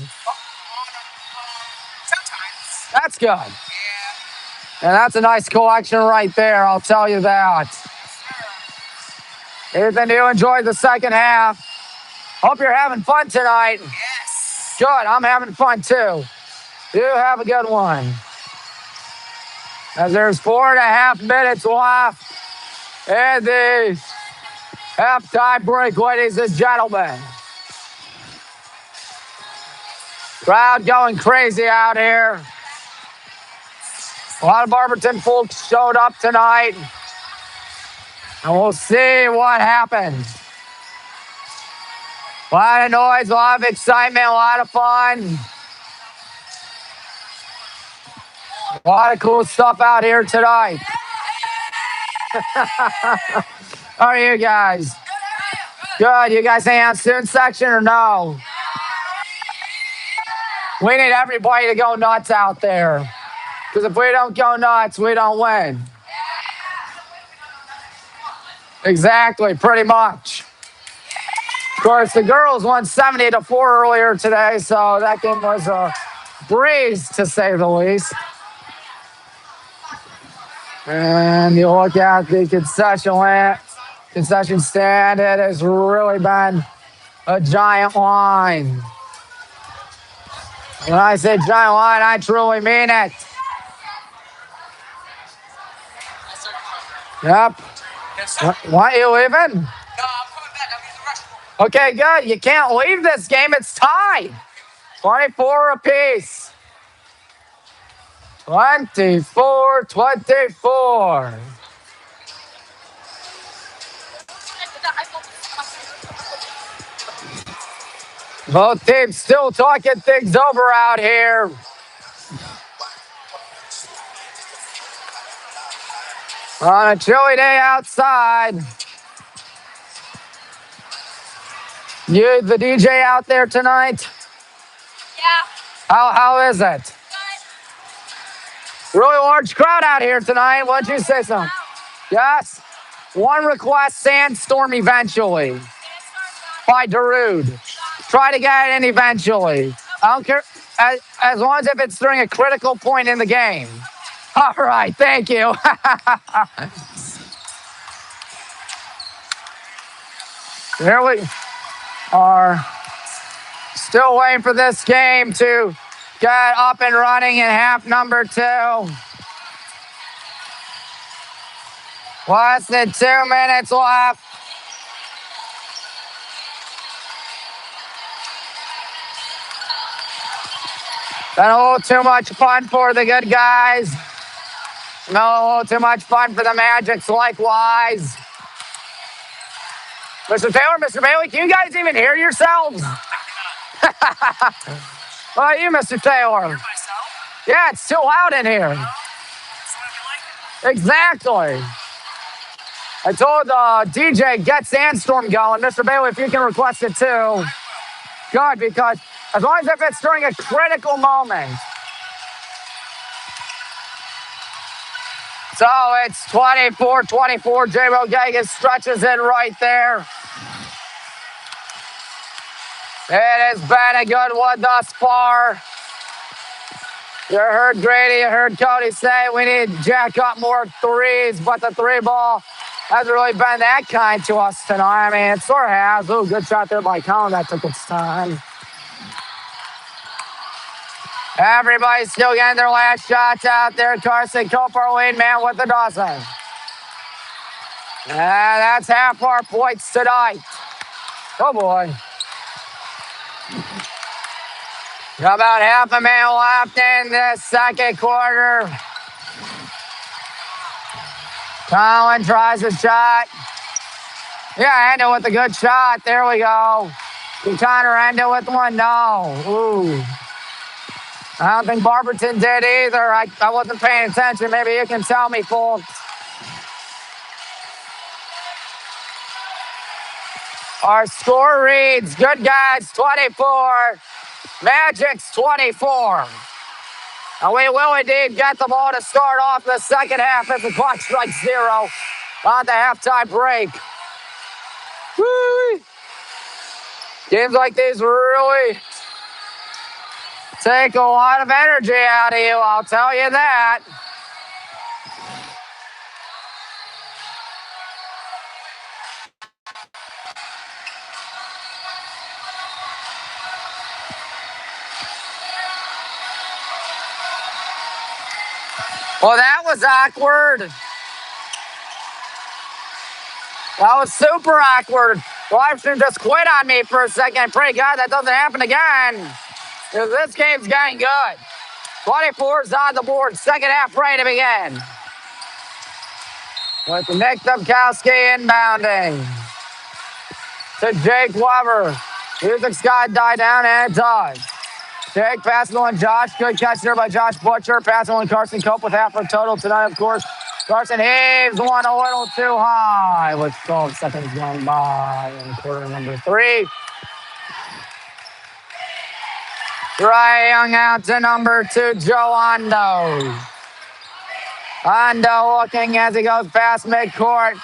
Sometimes. That's good. Yeah. And that's a nice collection right there, I'll tell you that. Ethan, you enjoyed the second half. Hope you're having fun tonight. Yes. Good, I'm having fun too. You have a good one. As there's 4.5 minutes left in the halftime break, ladies and gentlemen. Crowd going crazy out here. A lot of Barberton folks showed up tonight. And we'll see what happens. A lot of noise, a lot of excitement, a lot of fun. A lot of cool stuff out here tonight. How are you guys? Good. You guys hang out student section or no? We need everybody to go nuts out there. Because if we don't go nuts, we don't win. Exactly, pretty much. Of course, the girls won 70-4 earlier today, so that game was a breeze, to say the least. And you look at the concession stand, it has really been a giant line. When I say giant line, I truly mean it. Yep. Yes, sir. Why are you leaving? No, I'm coming back. I'm in the restroom. Okay, good. You can't leave this game. It's tied. 24 apiece. 24-24. Both teams still talking things over out here. On a chilly day outside. You the DJ out there tonight? Yeah. How is it? Good. Really large crowd out here tonight. What'd you say, son? Yes. One request, sandstorm eventually. By Darude. Try to get it in eventually. I don't care. As long as if it's during a critical point in the game. All right, thank you. Here we are still waiting for this game to get up and running in half number 2. Less than 2 minutes left. Been a little too much fun for the good guys. Been a little too much fun for the Magics likewise. Mr. Taylor, Mr. Bailey, can you guys even hear yourselves? How about you, Mr. Taylor? Yeah, it's too loud in here. Exactly. I told DJ, get Sandstorm going. Mr. Bailey, if you can request it too. Good, because as long as if it's during a critical moment. So it's 24-24. J. Rodriguez stretches in right there. It has been a good one thus far. You heard Grady, you heard Cody say we need to jack up more threes, but the 3 ball hasn't really been that kind to us tonight. I mean, it sort of has. Ooh, good shot there by Colin. That took its time. Everybody's still getting their last shots out there. Carson Cope, our lead man, with the dozen. And that's half our points tonight. Oh, boy. About half a minute left in this second quarter. Colin tries a shot. Yeah, end it with a good shot. There we go. Can Connor end it with one? No. Ooh. I don't think Barberton did either. I wasn't paying attention. Maybe you can tell me, folks. Our score reads, good guys, 24. Magic's 24. And we will indeed get the ball to start off the second half as the clock strikes 0 on the halftime break. Woo! Games like these really take a lot of energy out of you, I'll tell you that. Well, that was awkward. That was super awkward. Livestream just quit on me for a second. Pray God that doesn't happen again. Because this game's getting good. 24's on the board. Second half ready to begin. With Nick Dubkowski inbounding to Jake Weber. Music's got to die down, and it does. Jake passing on Josh. Good catch there by Josh Butcher. Passing on Carson Cope with half a total tonight, of course. Carson heaves one a little too high with 12 seconds going by in quarter number 3. Trae Young out to number 2, Joe Ando. Ando looking as he goes past midcourt.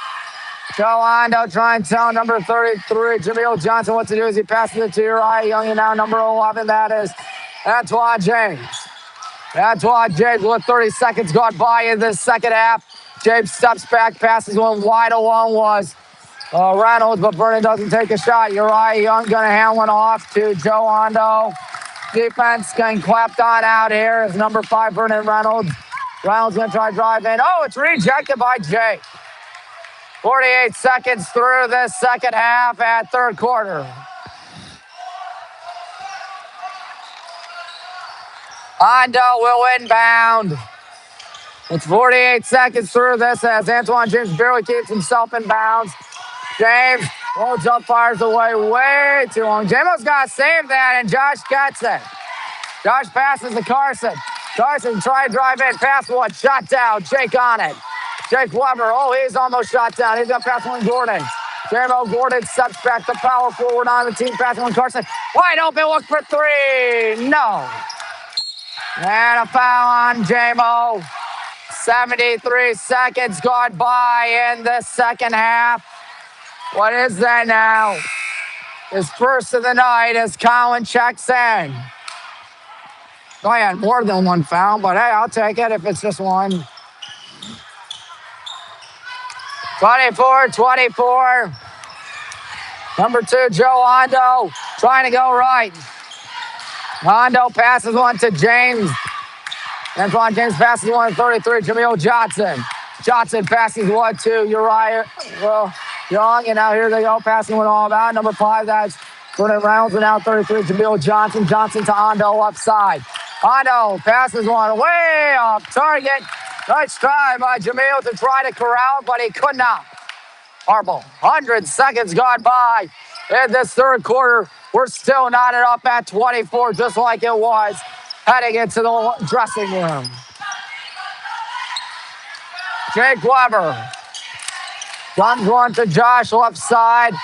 Joe Ando trying to tell number 33, Jameel Johnson, what to do as he passes it to Uriah Young. And now number 11, that is Antoine James. Antoine James with 30 seconds gone by in this second half. James steps back, passes one wide alone was Reynolds, but Vernon doesn't take a shot. Uriah Young going to hand one off to Joe Ando. Defense getting clapped on out here is number 5, Vernon Reynolds. Reynolds going to try to drive in. Oh, it's rejected by Jake. 48 seconds through this second half at third quarter. Ando will inbound. It's 48 seconds through this as Antoine James barely keeps himself in bounds. James holds up, fires away way too long. Jamo's got to save that, and Josh gets it. Josh passes to Carson. Carson trying to drive in, pass one, shot down. Jake on it. Jake Weber, oh, he's almost shot down. He's going to pass one Gordon. Jeremy Gordon steps back to power forward on the team, passing one Carson. Wide open, look for 3. No. And a foul on JMO. 73 seconds gone by in the second half. What is that now? His first of the night as Colin checks in. Oh, I had more than one foul, but hey, I'll take it if it's just one. 24-24. Number 2, Joe Hondo, trying to go right. Hondo passes one to James. Antoine James passes one to 33, Jameel Johnson. Johnson passes one to Uriah Young, and now here they go, passing one all about. Number 5, that's Vernon Reynolds, and now 33, Jameel Johnson. Johnson to Hondo upside. Hondo passes one way off target. Nice try by Jameel to try to corral, but he could not. Harbaugh, 100 seconds gone by in this third quarter. We're still knotted up at 24, just like it was heading into the dressing room. Jake Weber guns one to Josh left side.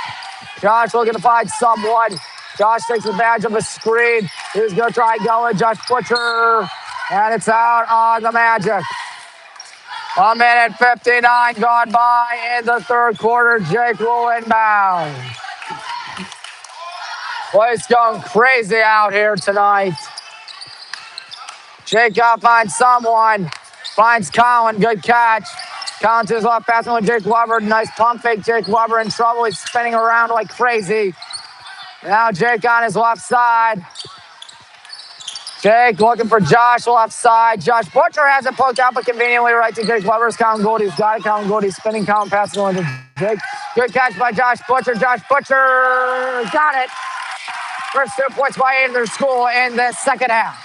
Josh looking to find someone. Josh takes advantage of a screen. He's going to try going. Josh Butcher, and it's out on the Magic. 1 minute 59 gone by in the third quarter. Jake will inbound. Place going crazy out here tonight. Jake got to find someone. Finds Colin. Good catch. Colin to his left, passing with Jake Weber. Nice pump fake. Jake Weber in trouble. He's spinning around like crazy. Now Jake on his left side. Jake looking for Josh left side. Josh Butcher has it poked out, but conveniently right to Jake Weber's. Colin Goldie's got it. Colin Goldie's spinning. Colin passing on to Jake. Good catch by Josh Butcher. Josh Butcher got it. First 2 points by either school in the second half.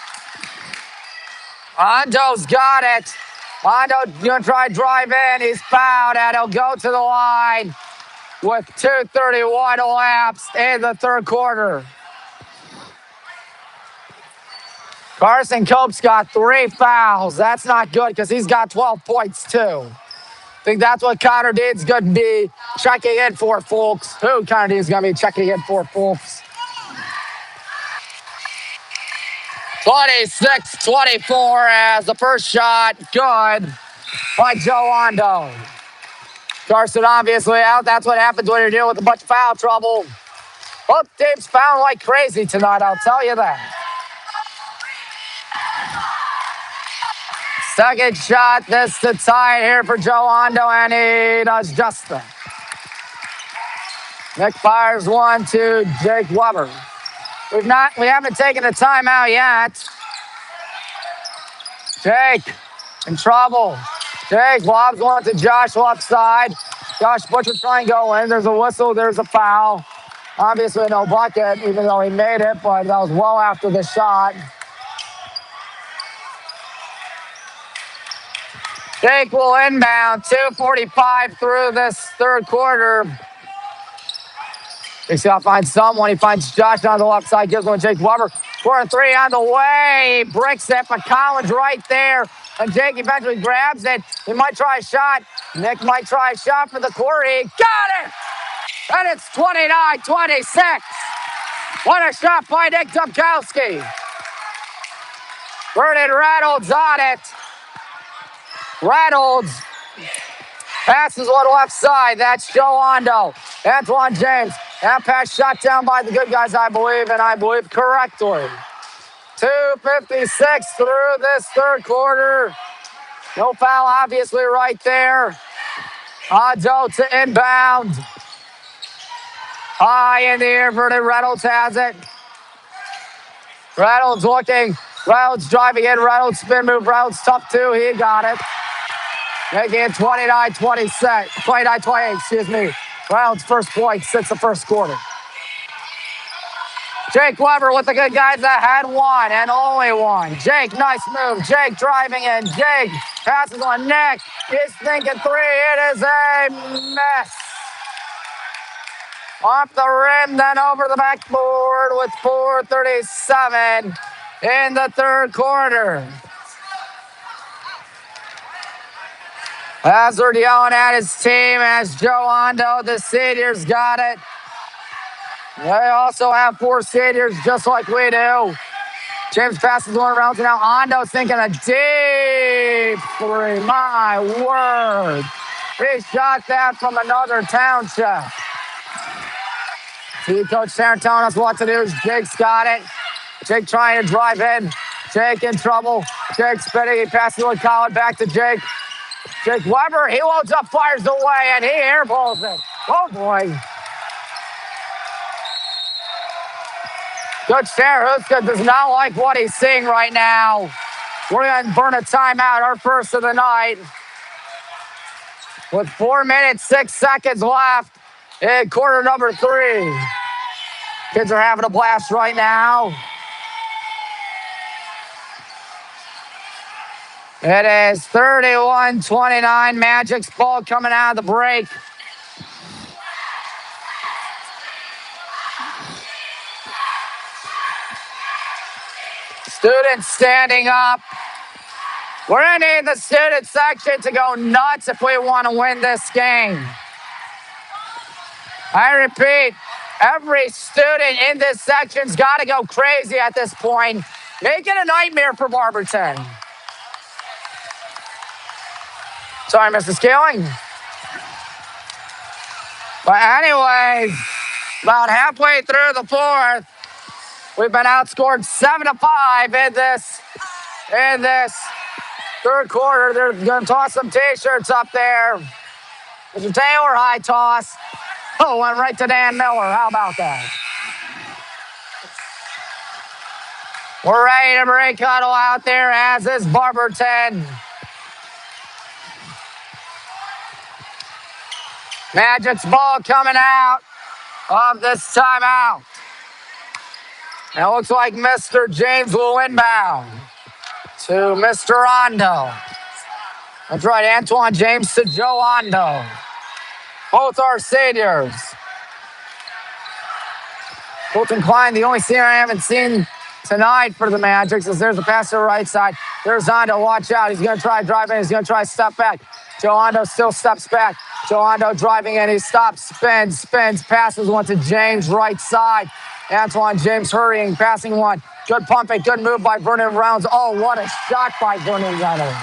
Hondo's got it. Hondo going to try to drive in. He's fouled, and he'll go to the line with 2:31 elapsed in the third quarter. Carson Cope's got 3 fouls. That's not good because he's got 12 points too. I think that's what Connor Dean's going to be checking in for, folks. Who Connor Dean's going to be checking in for, folks? 26-24 as the first shot good by Joe Hondo. Carson obviously out. That's what happens when you're dealing with a bunch of foul trouble. Both teams fouling like crazy tonight, I'll tell you that. Second shot, this to tie here for Joe Hondo, and he does just that. Nick fires one to Jake Weber. We haven't taken a timeout yet. Jake in trouble. Jake lobs one to Josh left side. Josh Butcher trying to go in. There's a whistle. There's a foul. Obviously no bucket, even though he made it, but that was well after the shot. Jake will inbound. 2:45 through this third quarter. Jake's got to find someone. He finds Josh on the left side. Gives one to Jake Weber. 4-3 on the way. He breaks it, but Colin's right there. And Jake eventually grabs it. He might try a shot. Nick might try a shot for the quarter. He got it! And it's 29-26. What a shot by Nick Dubkowski. Vernon Reynolds on it. Reynolds passes one left side. That's Joe Hondo. Antoine James. That pass shot down by the good guys, I believe, and I believe correctly. 2:56 through this third quarter. No foul, obviously, right there. Hondo to inbound. High in the air, Vernon Reynolds has it. Reynolds looking. Reynolds driving in. Reynolds spin move. Reynolds tough too. He got it. Making it 29-28, excuse me. Reynolds' first point since the first quarter. Jake Weber with the good guys that had one and only one. Jake, nice move. Jake driving in. Jake passes on Nick. He's thinking three. It is a mess. Off the rim, then over the backboard with 4:37 in the third quarter. Hazard yelling at his team as Joe Hondo, the seniors, got it. They also have 4 seniors just like we do. James passes one around to now. Ando's thinking a deep three. My word. He shot that from another township. See Coach Sarah telling us what to do. Jake's got it. Jake trying to drive in. Jake in trouble. Jake spinning. He passes to Colin. Back to Jake. Jake Weber. He loads up, fires away, and he airballs it. Oh, boy. Coach Sarah does not like what he's seeing right now. We're going to burn a timeout, our first of the night. With 4 minutes, 6 seconds left in quarter number 3. Kids are having a blast right now. It is 31-29. Magic's ball coming out of the break. Students standing up. We're going to need the student section to go nuts if we want to win this game. I repeat, every student in this section's got to go crazy at this point. Make it a nightmare for Barberton. Sorry, Mr. Scaling. But anyways, about halfway through the fourth, we've been outscored 7-5 in this third quarter. They're going to toss some T-shirts up there. Mr. Taylor, high toss. Oh, went right to Dan Miller. How about that? We're ready to break huddle out there, as is Barberton. Magic's ball coming out of this timeout. And it looks like Mr. James will inbound to Mr. Ondo. That's right, Antoine James to Joe Ondo. Both are seniors. Colton Klein, the only senior I haven't seen tonight for the Magic, is there's a pass to the right side. There's Ondo, watch out. He's going to try to drive in. He's going to try to step back. Joe Ondo still steps back. Joe Ondo driving in. He stops, spins, passes one to James, right side. Antoine James hurrying, passing one. Good pumping, good move by Vernon Rounds. Oh, what a shot by Vernon Rounds.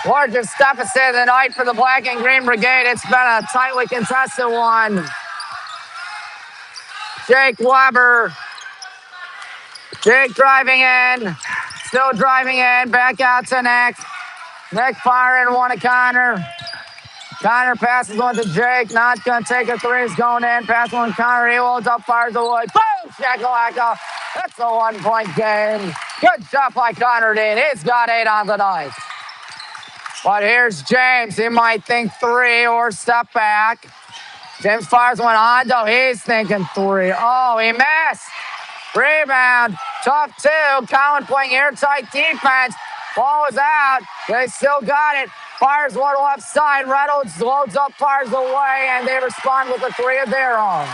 Largest deficit of the night for the Black and Green Brigade. It's been a tightly contested one. Jake Weber. Jake driving in. Still driving in. Back out to Nick. Nick firing one to Connor. Connor passes one to Jake. Not going to take a three. He's going in. Pass one to Connor. He holds up, fires away. Boom! Shakalaka. That's a 1-point game. Good shot by Connor Dean. He's got 8 on the night. But here's James. He might think 3 or step back. James fires one on. He's thinking 3. Oh, he missed. Rebound. Tough 2. Colin playing airtight defense. Ball is out. They still got it. Fires one left side. Reynolds loads up, fires away, and they respond with a 3 of their own.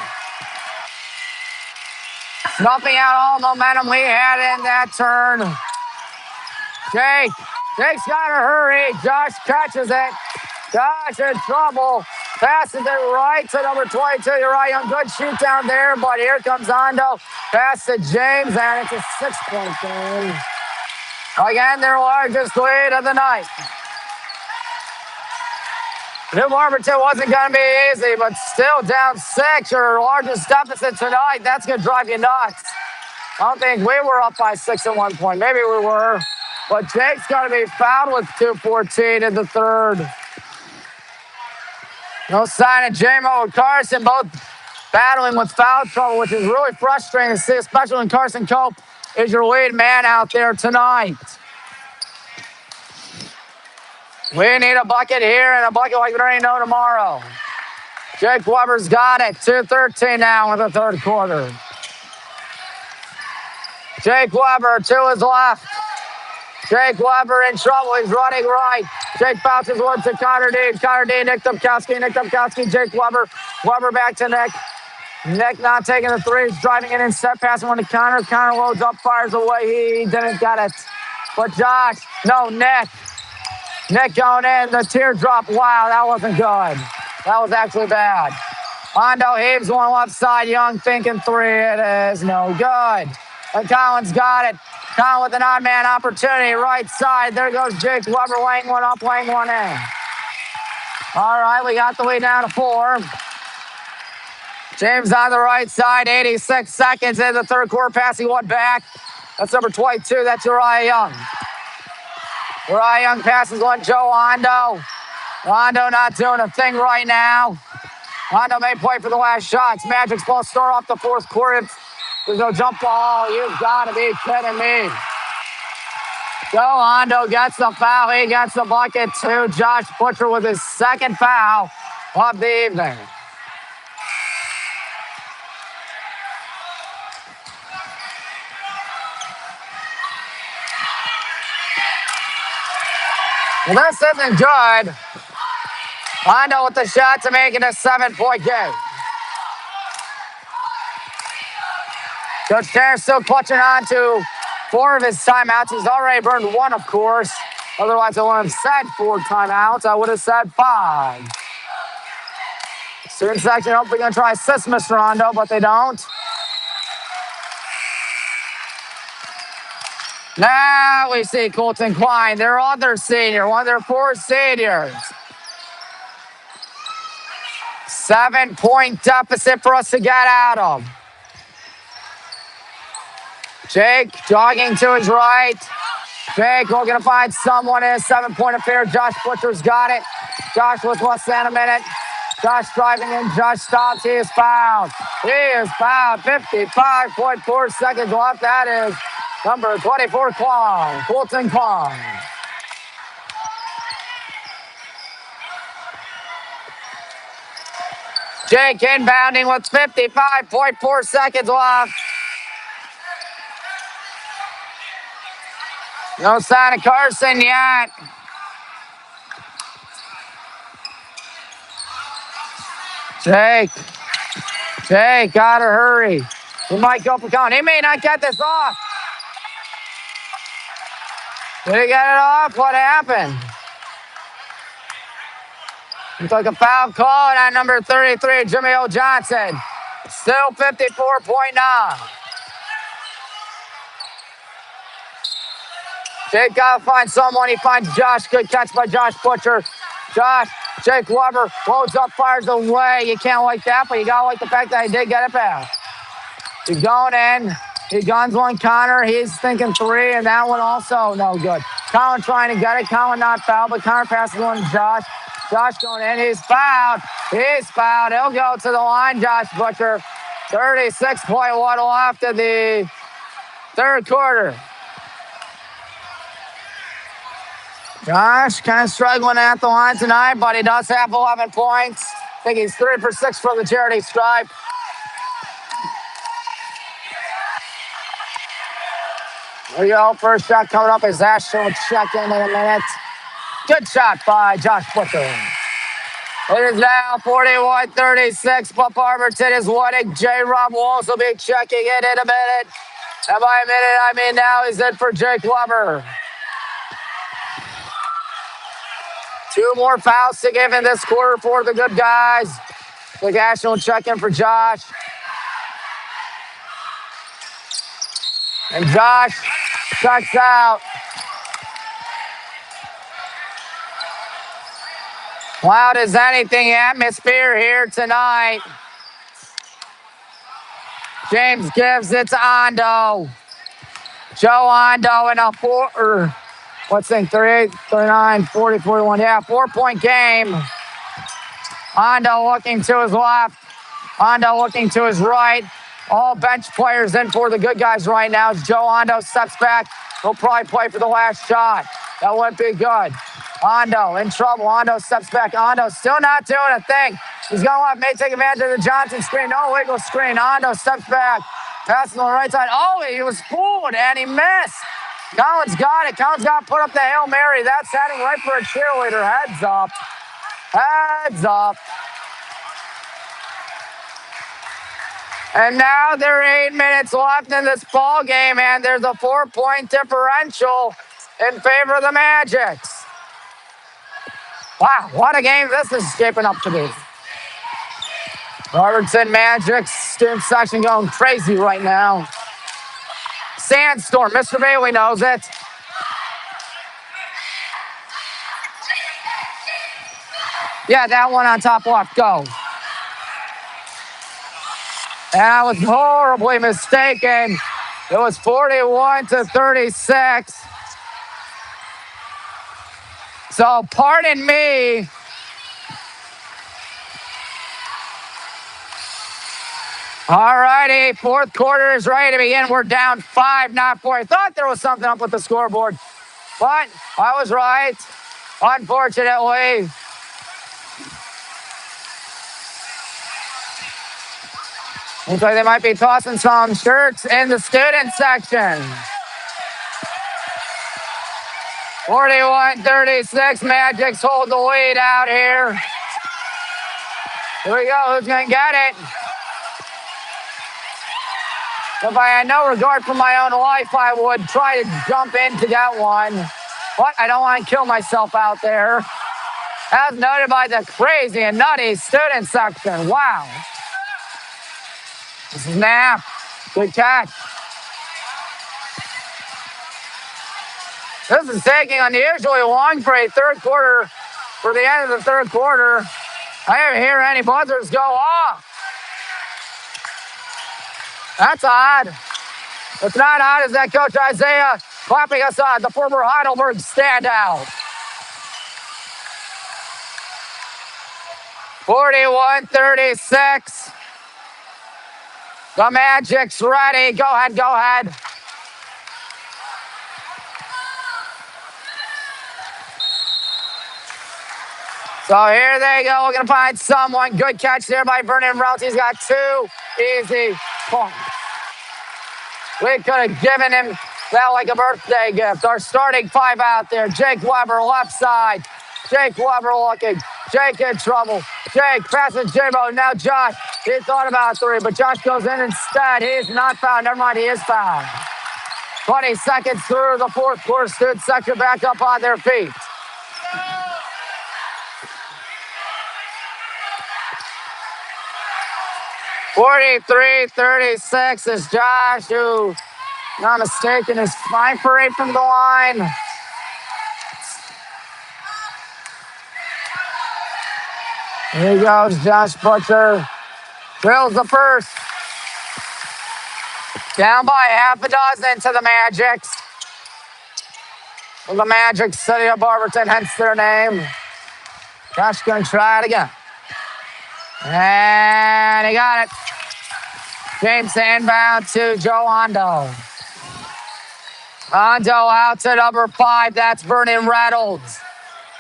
Snuffing out all momentum we had in that turn. Jake's got to hurry. Josh catches it. Josh in trouble. Passes it right to number 22. You're right, on good shoot down there, but here comes Ondo. Pass to James, and it's a 6-point game. Again, their largest lead of the night. New Barberton wasn't going to be easy, but still down 6, your largest deficit tonight. That's going to drive you nuts. I don't think we were up by 6 at one point. Maybe we were. But Jake's going to be fouled with 2:14 in the third. No sign of J-Mo and Carson, both battling with foul trouble, which is really frustrating to see, especially when Carson Cope is your lead man out there tonight. We need a bucket here and a bucket like there ain't no tomorrow. Jake Weber's got it. 2:13 now in the third quarter. Jake Weber to his left. Jake Weber in trouble. He's running right. Jake bounces one to Connor Dean. Connor Dean, Nick Dubkowski. Jake Weber. Weber back to Nick. Nick not taking the 3. He's driving in and step passing one to Connor. Connor loads up, fires away. He didn't get it. But Nick. Nick going in. The teardrop. Wow, that wasn't good. That was actually bad. Ondo heaves one left side. Young thinking 3. It is no good. And Collins got it. Collins with an odd man opportunity. Right side. There goes Jake Weber laying one up, laying one in. All right, we got the lead down to 4. James on the right side, 86 seconds in the third quarter, passing one back. That's number 22. That's Uriah Young. Uriah Young passes one, Joe Hondo. Hondo not doing a thing right now. Hondo may play for the last shots. Magic's ball start off the fourth quarter. There's no jump ball. You've got to be kidding me. Joe Hondo gets the foul. He gets the bucket too. Josh Butcher with his second foul of the evening. Well, this isn't good. Hondo with the shot to make it a 7-point game. Coach Terry still clutching on to 4 of his timeouts. He's already burned 1, of course. Otherwise, I wouldn't have said 4 timeouts. I would have said 5. Student section hopefully going to try assist Mr. Hondo, but they don't. Now we see Colton Klein, their other senior, one of their 4 seniors. 7-point deficit for us to get out of. Jake jogging to his right. Jake looking to find someone in a 7-point affair. Josh Butcher's got it. Josh with less than a minute. Josh driving in. Josh stops. He is fouled. He is fouled. 55.4 seconds left. That is number 24, Colton Klein. Jake inbounding with 55.4 seconds left. No sign of Carson yet. Jake, gotta hurry. He might go for count. He may not get this off. Did he get it off? What happened? He took a foul call on number 33, Jimmy O. Johnson. Still 54.9. Jake got to find someone. He finds Josh. Good catch by Josh Butcher. Jake Weber loads up, fires away. You can't like that, but you got to like the fact that he did get it back. He's going in. He guns one Connor. He's thinking 3, and that one also no good. Colin trying to get it. Colin not fouled, but Connor passes one to Josh. Josh going in. He's fouled. He'll go to the line, Josh Butcher. 36.1 left in the third quarter. Josh kind of struggling at the line tonight, but he does have 11 points. I think he's 3 for 6 for the charity stripe. There you go. First shot coming up as Ashton will check in a minute. Good shot by Josh Butcher. It is now 41-36, but Barberton is winning. J-Rob will also be checking in a minute. And by a minute, I mean now he's in for Jake Weber. 2 more fouls to give in this quarter for the good guys. The Ashton will check in for Josh. And Josh checks out. Loud as anything atmosphere here tonight. James gives it to Hondo. Joe Hondo in a 39, 40, 41. Yeah, 4-point game. Hondo looking to his left. Hondo looking to his right. All bench players in for the good guys right now. As Joe Hondo steps back, he'll probably play for the last shot. That wouldn't be good. Hondo in trouble. Hondo steps back. Hondo still not doing a thing. He's going left. May take advantage of the Johnson screen. No wiggle screen. Hondo steps back. Passing on the right side. Oh, he was fooled and he missed. Collins got it. Collins got to put up the Hail Mary. That's heading right for a cheerleader. Heads up. Heads up. And now there are 8 minutes left in this ball game, and there's a 4-point differential in favor of the Magics. Wow, what a game this is shaping up to be. Barberton Magic student section going crazy right now. Sandstorm. Mr. Bailey knows it. Yeah, that one on top left. Go. That was horribly mistaken. It was 41-36. So pardon me. All righty, fourth quarter is ready to begin. We're down 5, not 4. I thought there was something up with the scoreboard, but I was right, unfortunately. Looks like they might be tossing some shirts in the student section. 41-36, Magic's hold the lead out here. Here we go, who's gonna get it? If I had no regard for my own life, I would try to jump in to get one. But I don't want to kill myself out there. As noted by the crazy and nutty student section. Wow. Snap. Good catch. This is taking unusually long for a third quarter, for the end of the third quarter. I didn't hear any buzzers go off. That's odd. What's not odd is that Coach Isaiah clapping us on, the former Heidelberg standout. 41-36. The Magic's ready. Go ahead, go ahead. So here they go. We're going to find someone. Good catch there by Vernon Rouse. He's got 2 easy points. We could have given him that like a birthday gift. Our starting 5 out there. Jake Weber, left side. Jake Weber looking. Jake in trouble. Jake passes J-Bo. Now Josh. He thought about 3, but Josh goes in instead. He is not fouled. Never mind, he is fouled. 20 seconds through the fourth quarter. Student section back up on their feet. (43-36) is Josh, who, not mistaken, is 5 for 8 from the line. Here he goes, Josh Butcher. Drills the first. Down by half a dozen to the Magics. The Magic City of Barberton, hence their name. Josh going to try it again. And he got it. James inbound to Joe Hondo. Hondo out to number 5. That's Vernon Reynolds.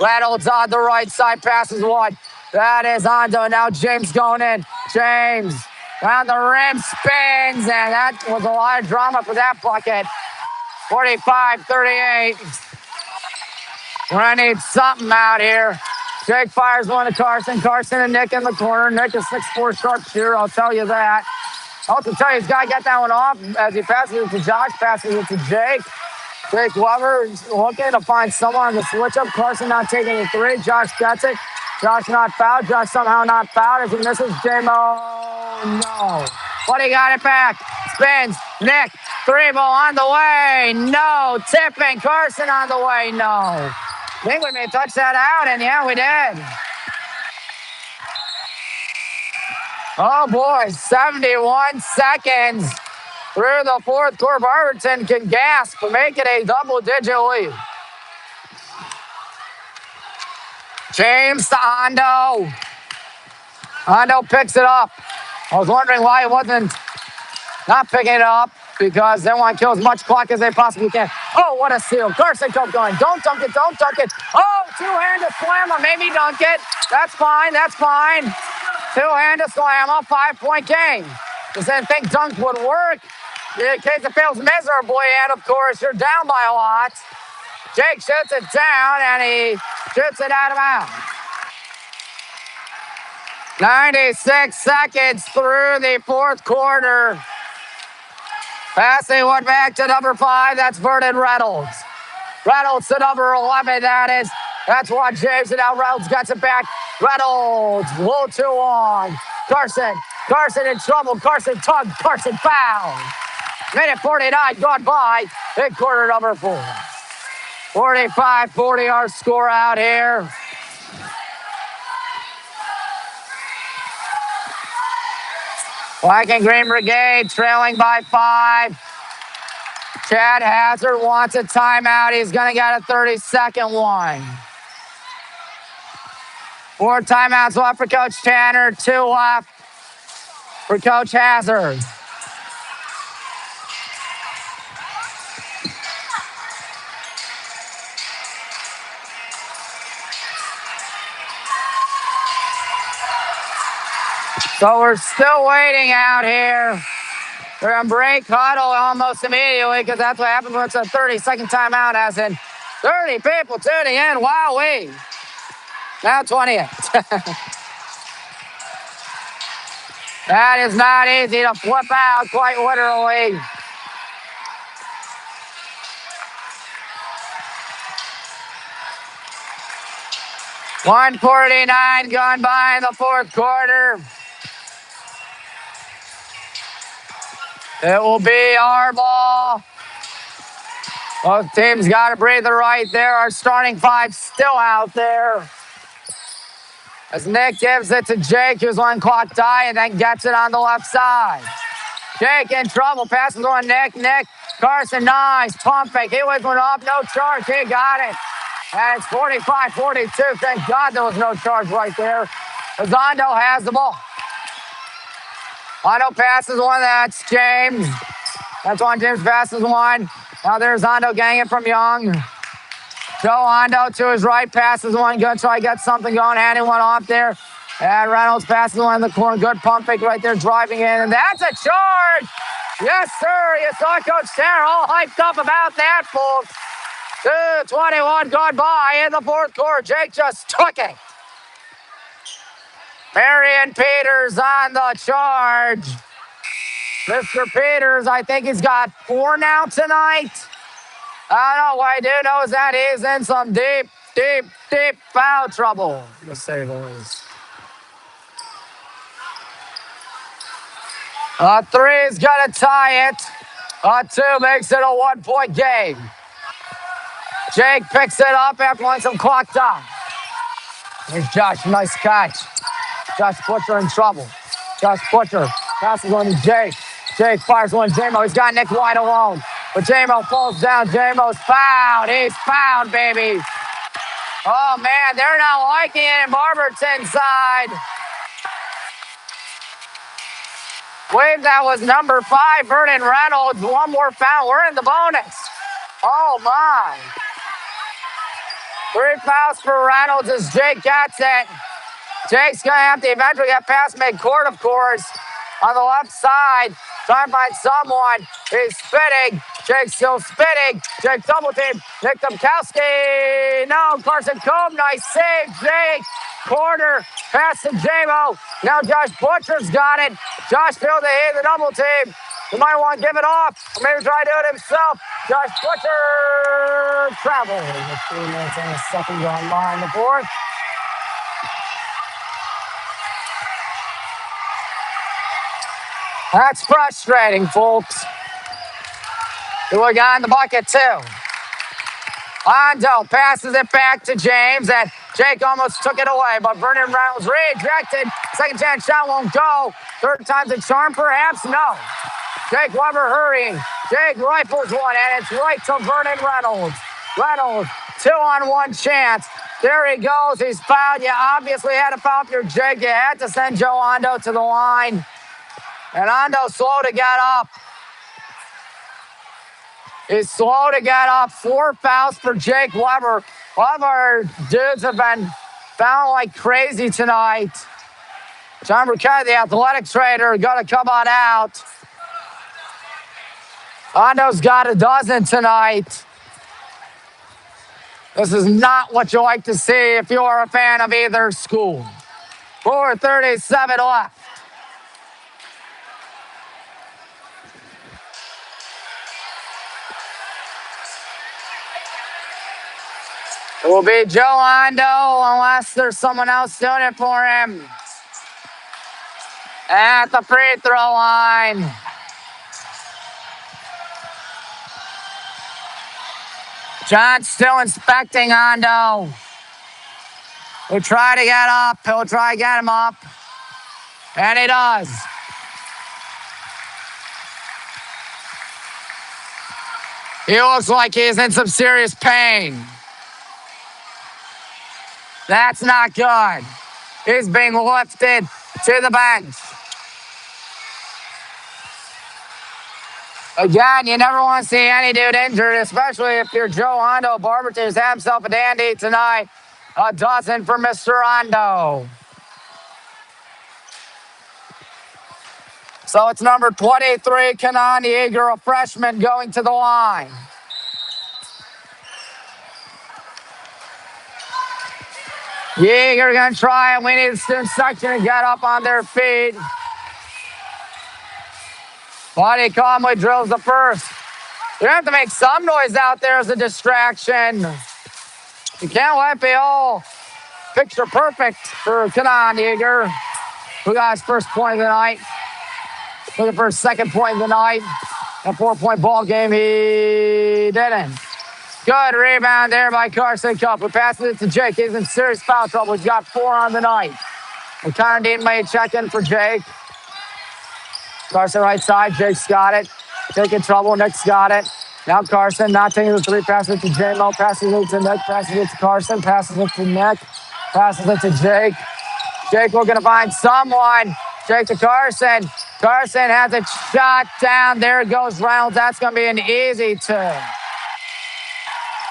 Reynolds on the right side, passes 1. That is Hondo. Now James going in. James on the rim, spins, and that was a lot of drama for that bucket. 45-38. We're going to need something out here. Jake fires one to Carson. Carson and Nick in the corner. Nick is 6'4" sharpshooter, I'll tell you that. I'll also tell you, he's got to get that one off as he passes it to Josh, passes it to Jake. Jake Weber looking to find someone on the switch-up. Carson not taking a 3. Josh gets it. Josh not fouled. Josh somehow not fouled as he misses J-Mo. No. But he got it back. Spins. Nick. 3-ball on the way. No. Tipping. Carson on the way. No. I think we may touch that out, and yeah, we did. Oh, boy. 71 seconds through the fourth quarter. Barberton can gasp for making a double-digit lead. James to Hondo. Hondo picks it up. I was wondering why he wasn't not picking it up, because they want to kill as much clock as they possibly can. Oh, what a steal. Carson Cope going. Don't dunk it, don't dunk it. Oh, two-handed slammer. Maybe dunk it. That's fine, that's fine. Two-handed slammer, 5-point game. Just didn't think dunk would work. In case it fails miserably, and of course, you're down by a lot. Jake shoots it down, and he shoots it out of bounds. 96 seconds through the fourth quarter. Passing one back to number 5. That's Vernon Reynolds. Reynolds to number 11. That's what James. And now Reynolds gets it back. Reynolds, a little too long. Carson in trouble. Carson tugged. Carson fouled. Minute 49 gone by in quarter number 4. 45-40 our score out here. Black and Green Brigade trailing by 5. Chad Hazard wants a timeout. He's going to get a 30-second one. 4 timeouts left for Coach Tanner. 2 left for Coach Hazard. So we're still waiting out here. We're going to break huddle almost immediately because that's what happens when it's a 30-second timeout, as in 30 people tuning in. Wowee. Now 28. That is not easy to flip out, quite literally. .149 gone by in the 4th quarter. It will be our ball. Both teams got to breathe right there. Our starting 5 still out there. As Nick gives it to Jake, who's on clock die, and then gets it on the left side. Jake in trouble, passes on Nick. Nick, Carson, nice, pump fake. He was one up, no charge, he got it. And it's 45-42. Thank God there was no charge right there. Zondo has the ball. Zondo passes one, that's James. That's on James passes one. Now there's Zondo getting it from Young. Joe Hondo to his right, passes one, good, so I get something going, handing one off there. And Reynolds passes one in the corner, good pump fake right there, driving in, and that's a charge! Yes, sir, you saw Coach Tanner all hyped up about that, folks. 2:21 gone by in the 4th quarter. Jake just took it. Marion Peters on the charge. Mr. Peters, I think he's got 4 now tonight. I don't know. What I do know is that he's in some deep foul trouble, to say the least. A 3's going to tie it. A 2 makes it a 1-point game. Jake picks it up after wanting some clock time. Here's Josh. Nice catch. Josh Butcher in trouble. Josh Butcher passes on to Jake. Jake fires one to J-Mo. He's got Nick wide alone. But J-Mo falls down. J-Mo's fouled. He's fouled, baby. Oh, man, they're not liking it in Barberton side. Believe that was number 5, Vernon Reynolds. 1 more foul. We're in the bonus. Oh, my. 3 fouls for Reynolds as Jake gets it. Jake's going to have to eventually get past midcourt, of course, on the left side. Trying to find someone. He's spitting. Jake's still spitting. Jake double team. Nick Domkowski. No, Carson Cope. Nice save. Jake. Corner. Pass to J-Mo. Now Josh Butcher's got it. Josh feels the hit the double team. He might want to give it off. Or maybe try to do it himself. Josh Butcher travels. 3 minutes and a second gone by in the 4th. That's frustrating, folks. We got in the bucket, too. Hondo passes it back to James, and Jake almost took it away, but Vernon Reynolds rejected. Second chance shot won't go. 3rd time's a charm, perhaps? No. Jake Weber hurrying. Jake rifles one, and it's right to Vernon Reynolds. Reynolds, 2-on-1 chance. There he goes. He's fouled. You obviously had a foul if you're Jake. You had to send Joe Hondo to the line. And Hondo slow to get up. He's slow to get up. 4 fouls for Jake Weber. All of our dudes have been fouling like crazy tonight. John Burkett, the athletic trader, got to come on out. Hondo's got a dozen tonight. This is not what you like to see if you're a fan of either school. 4:37 left. It will be Joe Hondo unless there's someone else doing it for him. At the free throw line. John's still inspecting Hondo. He'll try to get up. He'll try to get him up. And he does. He looks like he's in some serious pain. That's not good. He's being lifted to the bench. Again, you never want to see any dude injured, especially if you're Joe Hondo. Barberton's had himself a dandy tonight. A dozen for Mr. Hondo. So it's number 23, Kanan Yeager, a freshman, going to the line. Yeager going to try, and we need the student section to get up on their feet. But he calmly drills the first. You have to make some noise out there as a distraction. You can't let it be all picture perfect for Kanan Yeager, who got his first point of the night. Looking for his second point of the night. A 4-point ball game, he didn't. Good rebound there by Carson Cup, who passes it to Jake. He's in serious foul trouble. He's got 4 on the night. We kind of need a check-in for Jake. Carson right side. Jake's got it. Jake in trouble. Nick's got it. Now Carson not taking the 3. Passes it to J-Mo. Passes it to Nick. Passes it to Carson. Passes it to Nick. Passes it to Jake. Jake looking to find someone. Jake to Carson. Carson has it shot down. There goes Reynolds. That's going to be an easy 2.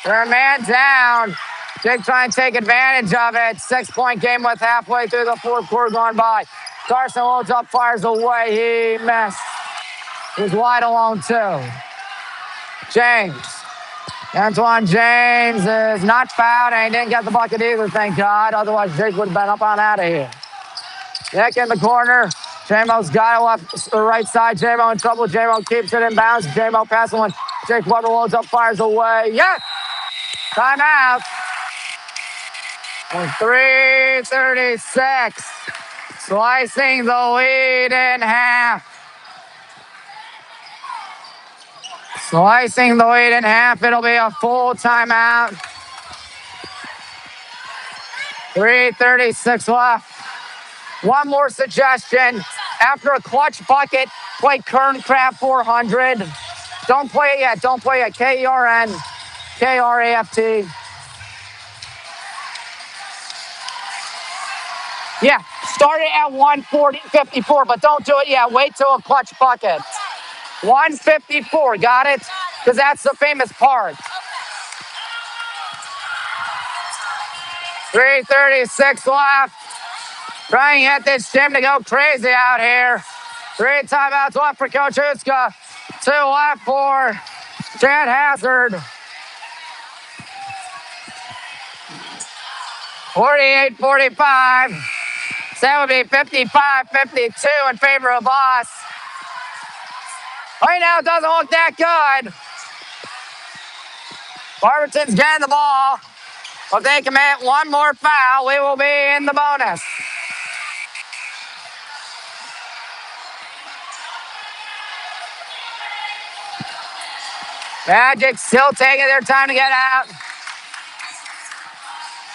They're a man down. Jake trying to take advantage of it. 6-point game with halfway through the fourth quarter gone by. Carson loads up, fires away. He missed. He's wide alone, too. James. Antoine James is not fouled, and he didn't get the bucket either, thank God. Otherwise, Jake would have been up on out of here. Nick in the corner. J-Mo's got it left, right side. J-Mo in trouble. J-Mo keeps it in bounds. J-Mo passing one. Jake Weber loads up, fires away. Yes! Timeout. 3:36. Slicing the lead in half. Slicing the lead in half. It'll be a full timeout. 3:36 left. One more suggestion. After a clutch bucket, play Kerncraft 400. Don't play it yet. Don't play it. KERN. KRAFT. Yeah, start it at 1:54, but don't do it yet. Wait till a clutch bucket. 1:54, got it? Because that's the famous part. 3:36 left. Trying to get this gym to go crazy out here. 3 timeouts left for Coach Huska. 2 left for Chad Hazard. 48-45. So that would be 55-52 in favor of us. Right now, it doesn't look that good. Barberton's getting the ball. If they commit one more foul, we will be in the bonus. Magic still taking their time to get out.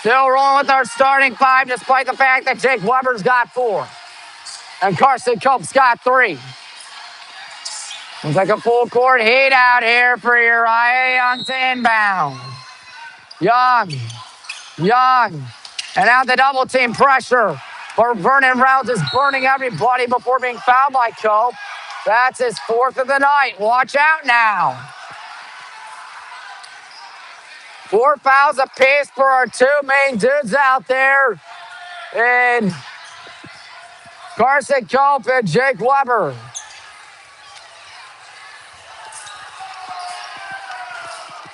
Still rolling with our starting 5, despite the fact that Jake Weber's got 4. And Carson Cope's got 3. Looks like a full court heat out here for Uriah Young to inbound. Young. And now the double team pressure. But Vernon Reynolds is burning everybody before being fouled by Cope. That's his 4th of the night. Watch out now. 4 fouls apiece for our 2 main dudes out there. And Carson Cope and Jake Weber.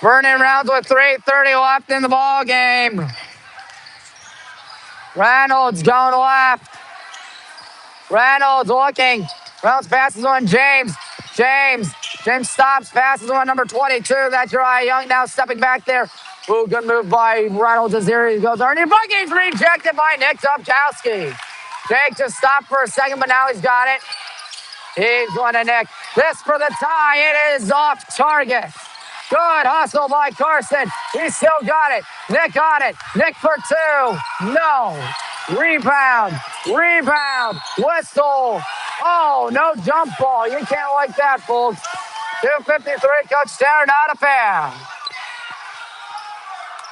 Vernon Reynolds with 3:30 left in the ball game. Reynolds going left. Reynolds looking. Reynolds passes on James. James stops, passes on number 22. That's Uriah Young now stepping back there. Ooh, good move by Reynolds as here he goes. Ernie Bucky's rejected by Nick Topkowski. Jake just stopped for a second, but now he's got it. He's going to Nick. This for the tie. It is off target. Good hustle by Carson. He still got it. Nick got it. Nick for two. No. Rebound. Rebound. Whistle. Oh, no jump ball. You can't like that, folks. 2:53, Coach Tanner, not a foul.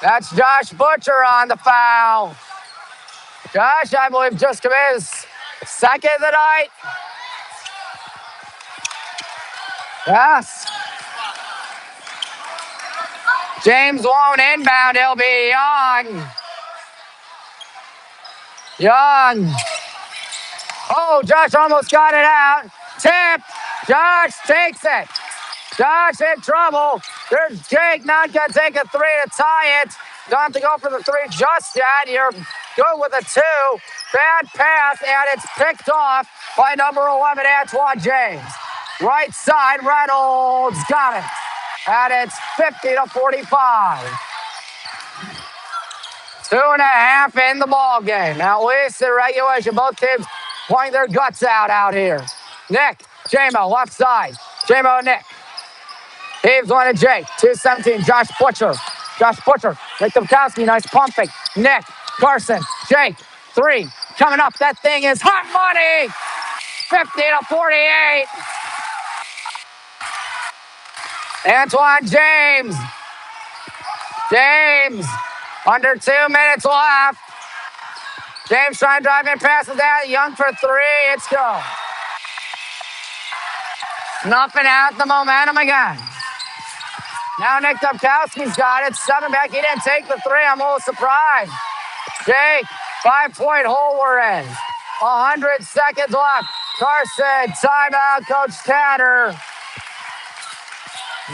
That's Josh Butcher on the foul. Josh, I believe, just committed his second of the night. Yes. James won't inbound. He'll be Young. Young. Oh, Josh almost got it out. Tip. Josh takes it. Josh in trouble. There's Jake not going to take a three to tie it. Don't have to go for the three just yet. You're good with a two. Bad pass, and it's picked off by number 11, Antoine James. Right side, Reynolds got it. And it's 50-45. 2.5 in the ball game. Now, at least in regulation, both teams playing their guts out here. Nick, J-Mo, left side. J-Mo and Nick. Heaves one to Jake. 2:17, Josh Butcher. Josh Butcher. Nick Tomkowski, nice pump fake. Nick, Carson, Jake. Three. Coming up. That thing is hot money. 50-48. Antoine James. James. Under 2 minutes left. James trying to drive in past that. Young for three. It's go. Snuffing out the momentum again. Now Nick Tomkowski's got it. 7 back. He didn't take the three. I'm a little surprised. Jake, 5-point hole we're in. 100 seconds left. Carson, timeout, Coach Tanner.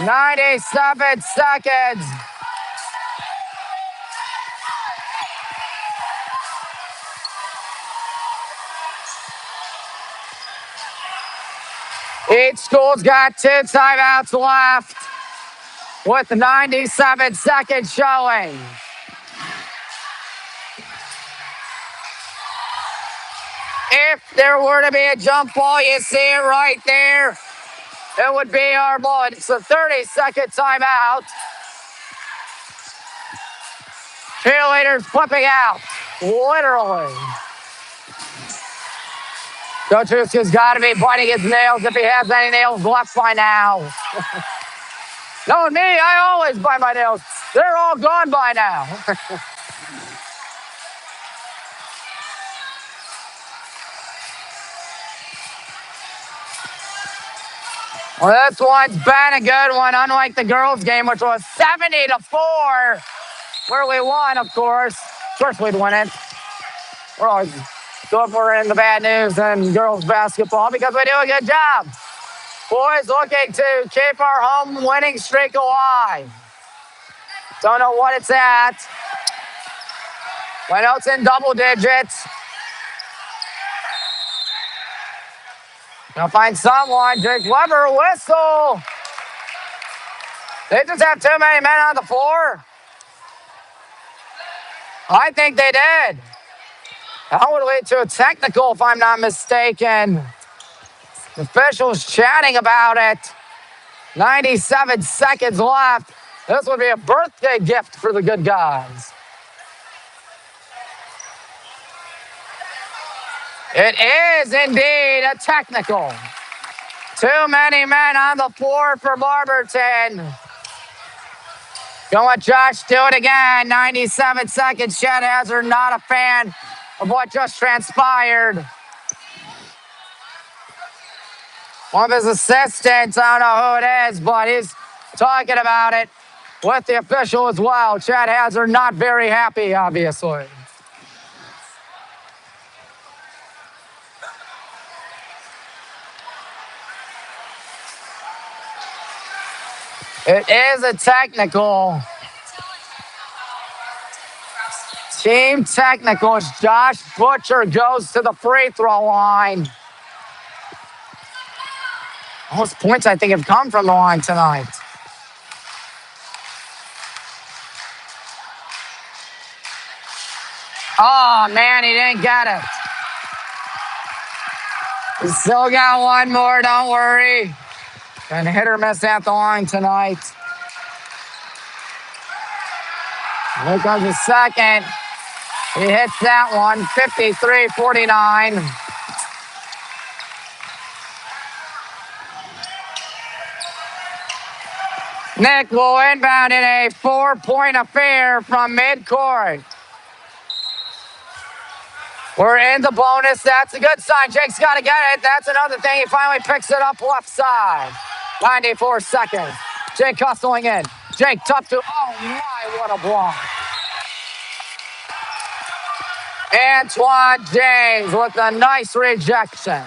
97 seconds. Each school's got 2 timeouts left with 97 seconds showing. If there were to be a jump ball, you see it right there. It would be our ball. It's a 30-second timeout. Cheerleaders flipping out, literally. Coach Huska's got to be biting his nails if he has any nails left by now. Knowing me, I always bite my nails. They're all gone by now. Well, this one's been a good one, unlike the girls' game, which was 70-4, where we won, of course. Of course we'd win it. We're always good for in the bad news in girls' basketball because we do a good job. Boys looking to keep our home winning streak alive. Don't know what it's at. I know it's in double digits. Gonna find someone. Jake Weber, whistle. They just have too many men on the floor. I think they did. That would lead to a technical, if I'm not mistaken. The officials chatting about it. 97 seconds left. This would be a birthday gift for the good guys. It is indeed a technical. Too many men on the floor for Barberton. Gonna let Josh do it again. 97 seconds. Chet Hazard not a fan of what just transpired. One of his assistants, I don't know who it is, but he's talking about it with the official as well. Chet Hazard not very happy, obviously. It is a technical. Team technicals. Josh Butcher goes to the free throw line. Most points, I think, have come from the line tonight. Oh, man, he didn't get it. He's still got one more, don't worry. And hit or miss at the line tonight. Here comes the second. He hits that one, 53-49. Nick will inbound in a 4-point affair from midcourt. We're in the bonus. That's a good sign. Jake's got to get it. That's another thing. He finally picks it up left side. 94 seconds. Jake hustling in. Jake tough to. Oh, my, what a block. Antoine James with a nice rejection.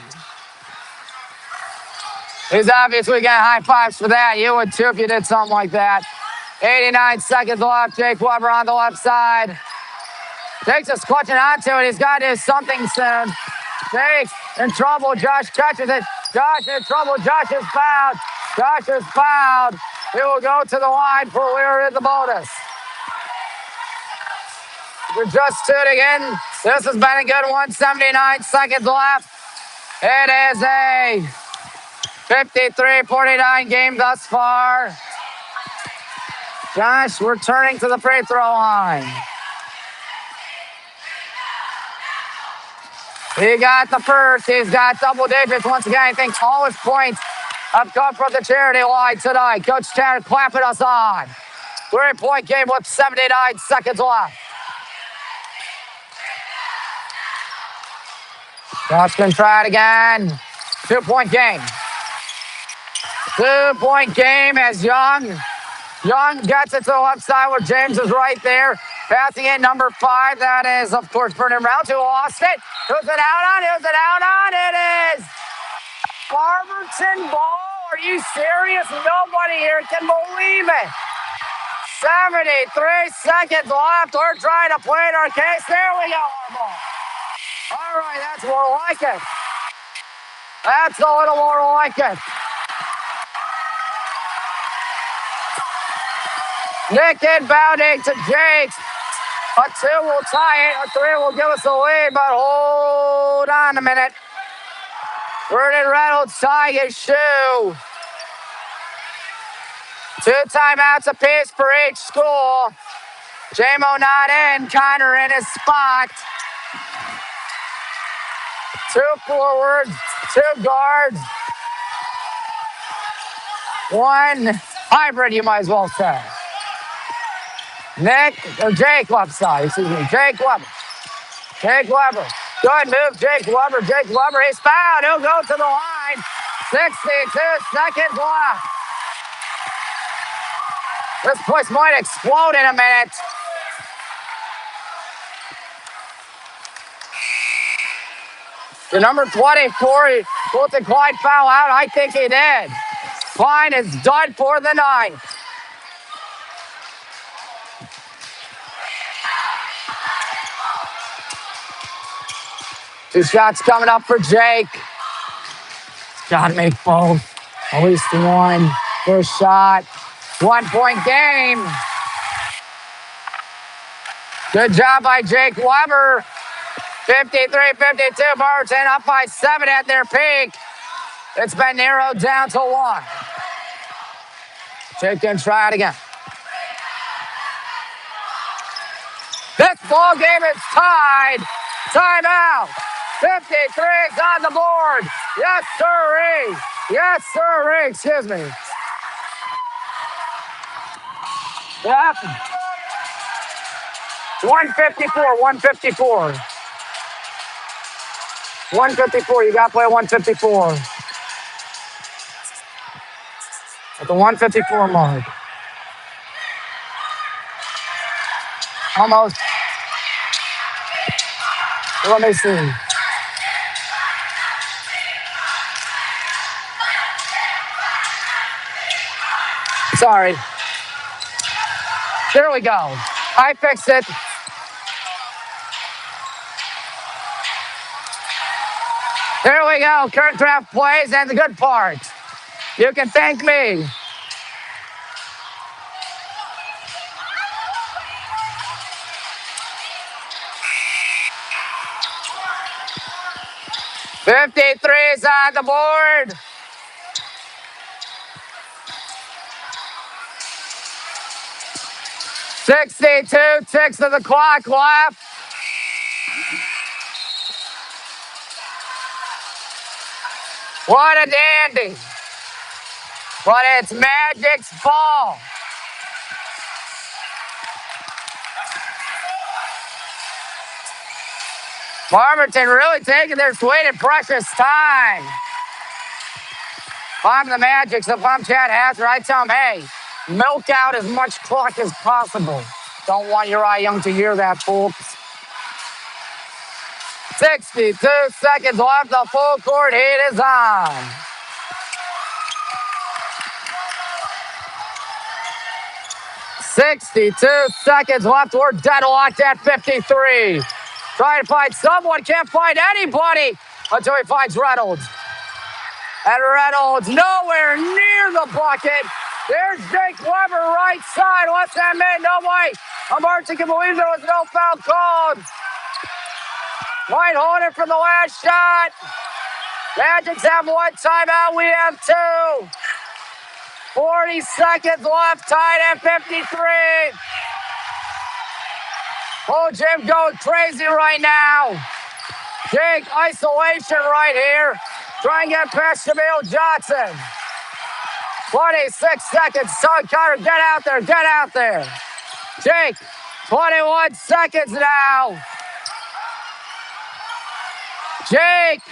He's obviously getting high fives for that. You would too if you did something like that. 89 seconds left. Jake Weber on the left side. Jake's just clutching onto it. He's got to do something soon. Jake in trouble. Josh catches it. Josh in trouble. Josh is fouled. Josh is fouled. He will go to the line for we're in the bonus. If you're just tuning in, this has been a good one. 79 seconds left. It is a 53-49 game thus far. Josh returning to the free throw line. He got the first. He's got double digits once again. I think all his points have come from the charity line tonight. Coach Tanner clapping us on. 3-point game with 79 seconds left. Josh can try it again. 2-point game. 2-point game as Young gets it to the left side where James is right there. Passing in number 5. That is, of course, Vernon Rounds who lost it. Who's it out on? Who's it out on? It is Barberton ball. Are you serious? Nobody here can believe it. 73 seconds left. We're trying to play our case. There we go, our ball. All right, that's more like it. That's a little more like it. Nick inbounding to Jakes. A 2 will tie it. A 3 will give us the lead, but hold on a minute. Vernon Reynolds tying his shoe. 2 timeouts apiece for each school. JMO not in. Connor in his spot. 2 forwards, 2 guards. 1 hybrid, you might as well say. Jake left side, excuse me. Jake Weber. Jake Weber. Good move, Jake Weber. Jake Weber, he's fouled. He'll go to the line. 62 seconds left. This place might explode in a minute. The number 24, will Clyde foul out? I think he did. Klein is done for the night. Two shots coming up for Jake. Got to make both. At least one. First shot. 1-point game. Good job by Jake Weber. 53-52. Barberton up by 7 at their peak. It's been narrowed down to 1. Jake can try it again. This ball game is tied. Timeout. 53 is on the board. Yes, sirree. Yes, sirree. Excuse me. Yep. 154. 154. You got to play 154. At the 154 mark. Almost. Let me see. Sorry. There we go. I fixed it. There we go. Kurt Kraft plays, and the good part. You can thank me. $53 is on the board. 62 ticks of the clock left. What a dandy. But it's Magic's ball. Barberton really taking their sweet and precious time. If I'm the Magic, so if I'm Chad Hazard, I tell him, hey, milk out as much clock as possible. Don't want Uriah Young to hear that, folks. 62 seconds left. The full court heat is on. "62 seconds left. We're deadlocked at 53. Trying to find someone, can't find anybody until he finds Reynolds. And Reynolds nowhere near the bucket. There's Jake Weber, right side, left hand man, no way. Barberton can believe there was no foul called. Might hold it from the last shot. Magics have one timeout, we have two. 40 seconds left, tied at 53. Oh, Jim going crazy right now. Jake, isolation right here. Try and get past Jamil Johnson. 26 seconds. Son Carter, get out there, get out there. Jake, 21 seconds now. Jake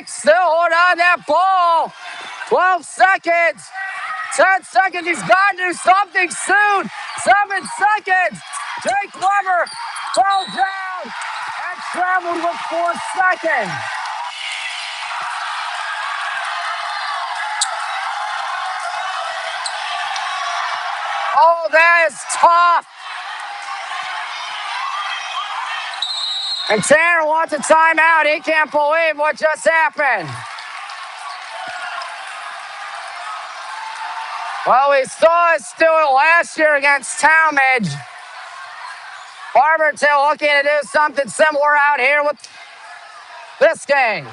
still hold on that ball. 12 seconds. 10 seconds. He's got to do something soon. 7 seconds. Jake Weber fell down and traveled with 4 seconds. Oh, that is tough. And Tanner wants a timeout. He can't believe what just happened. Well, we saw us do it last year against Talmadge. Barberton looking to do something similar out here with this game.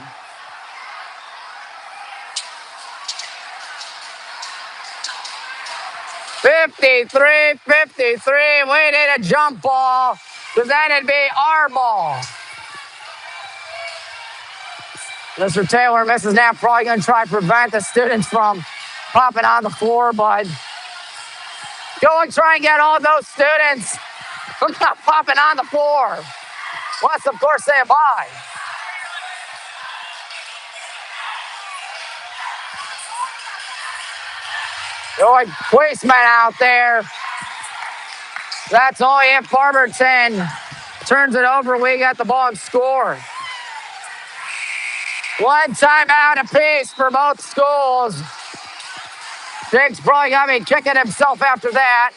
"53, 53. We need a jump ball, because then it'd be our ball." Mr. Taylor, Mrs. Knapp probably going to try to prevent the students from popping on the floor, but go and try and get all those students from not popping on the floor. Unless, of course, they abide. Good placement out there. That's only if Barberton turns it over. We got the ball and score. One timeout apiece for both schools. Jake's probably got to be kicking himself after that.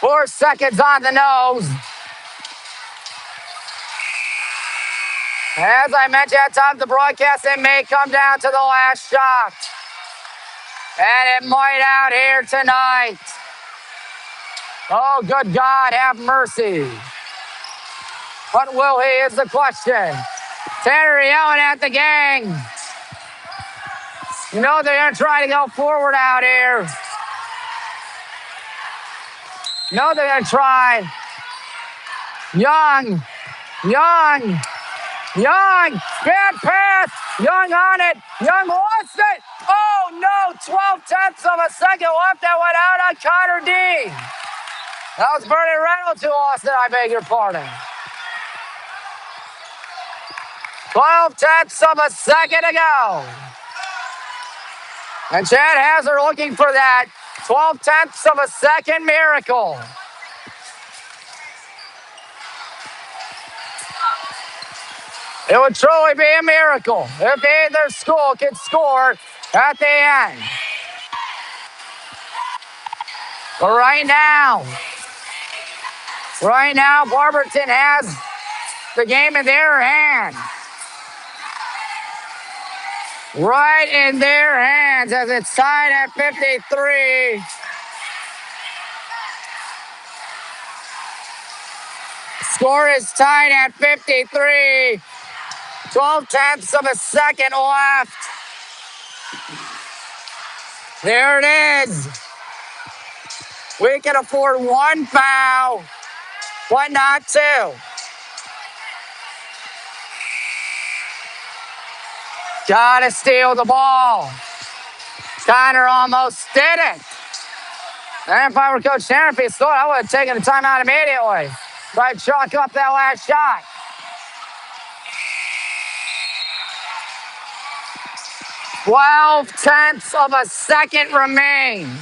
4 seconds on the nose. As I mentioned at the top of the broadcast, it may come down to the last shot. And it might out here tonight. Oh, good God, have mercy. What will he is the question. Tanner yelling at the gang. You know they're going to try to go forward out here. You know they're going to try. Young. Bad pass. Young on it. Young lost it. Oh, no. 12/10 of a second left. That went out on Connor D. That was Bernie Reynolds who lost it. I beg your pardon. 12/10 of a second to go. And Chad Hazard looking for that 12/10 of a second miracle. It would truly be a miracle if either school could score at the end. But right now, Barberton has the game in their hand. Right in their hands as it's tied at 53. Score is tied at 53. 12/10 of a second left. There it is. We can afford one foul, but not two. Gotta steal the ball. Connor almost did it. And if I were Coach Tanner, if he thought, I would have taken a timeout immediately. Try to chalk up that last shot. 12/10 of a second remain.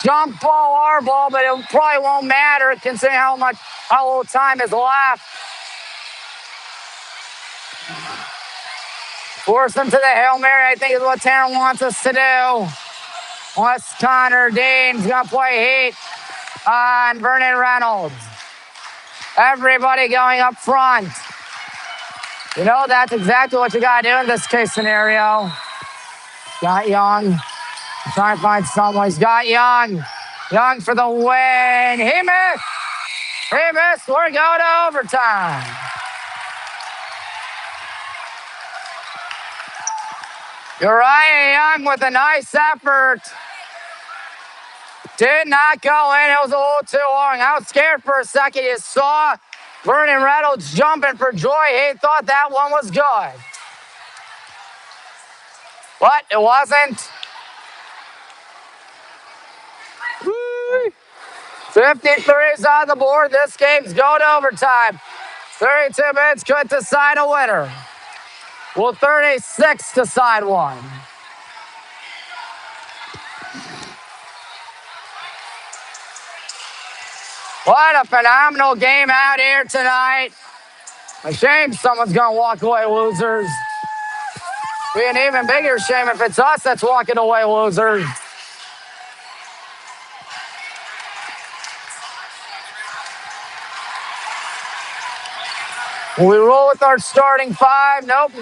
Jump ball, our ball, but it probably won't matter considering how little time is left. Force them to the Hail Mary, I think is what Tanner wants us to do. Unless Connor Dean's gonna play heat on Vernon Reynolds. Everybody going up front. You know, that's exactly what you gotta do in this case scenario. Got Young. Trying to find someone. He's got Young. Young for the win. He missed. He missed. We're going to overtime. Uriah Young with a nice effort. Did not go in. It was a little too long. I was scared for a second. You saw Vernon Reynolds jumping for joy. He thought that one was good. But it wasn't. 53's on the board. This game's going to overtime. 32 minutes could decide a winner. Will 36 decide one? What a phenomenal game out here tonight. A shame someone's going to walk away losers. Be an even bigger shame if it's us that's walking away losers. Will we roll with our starting five? Nope.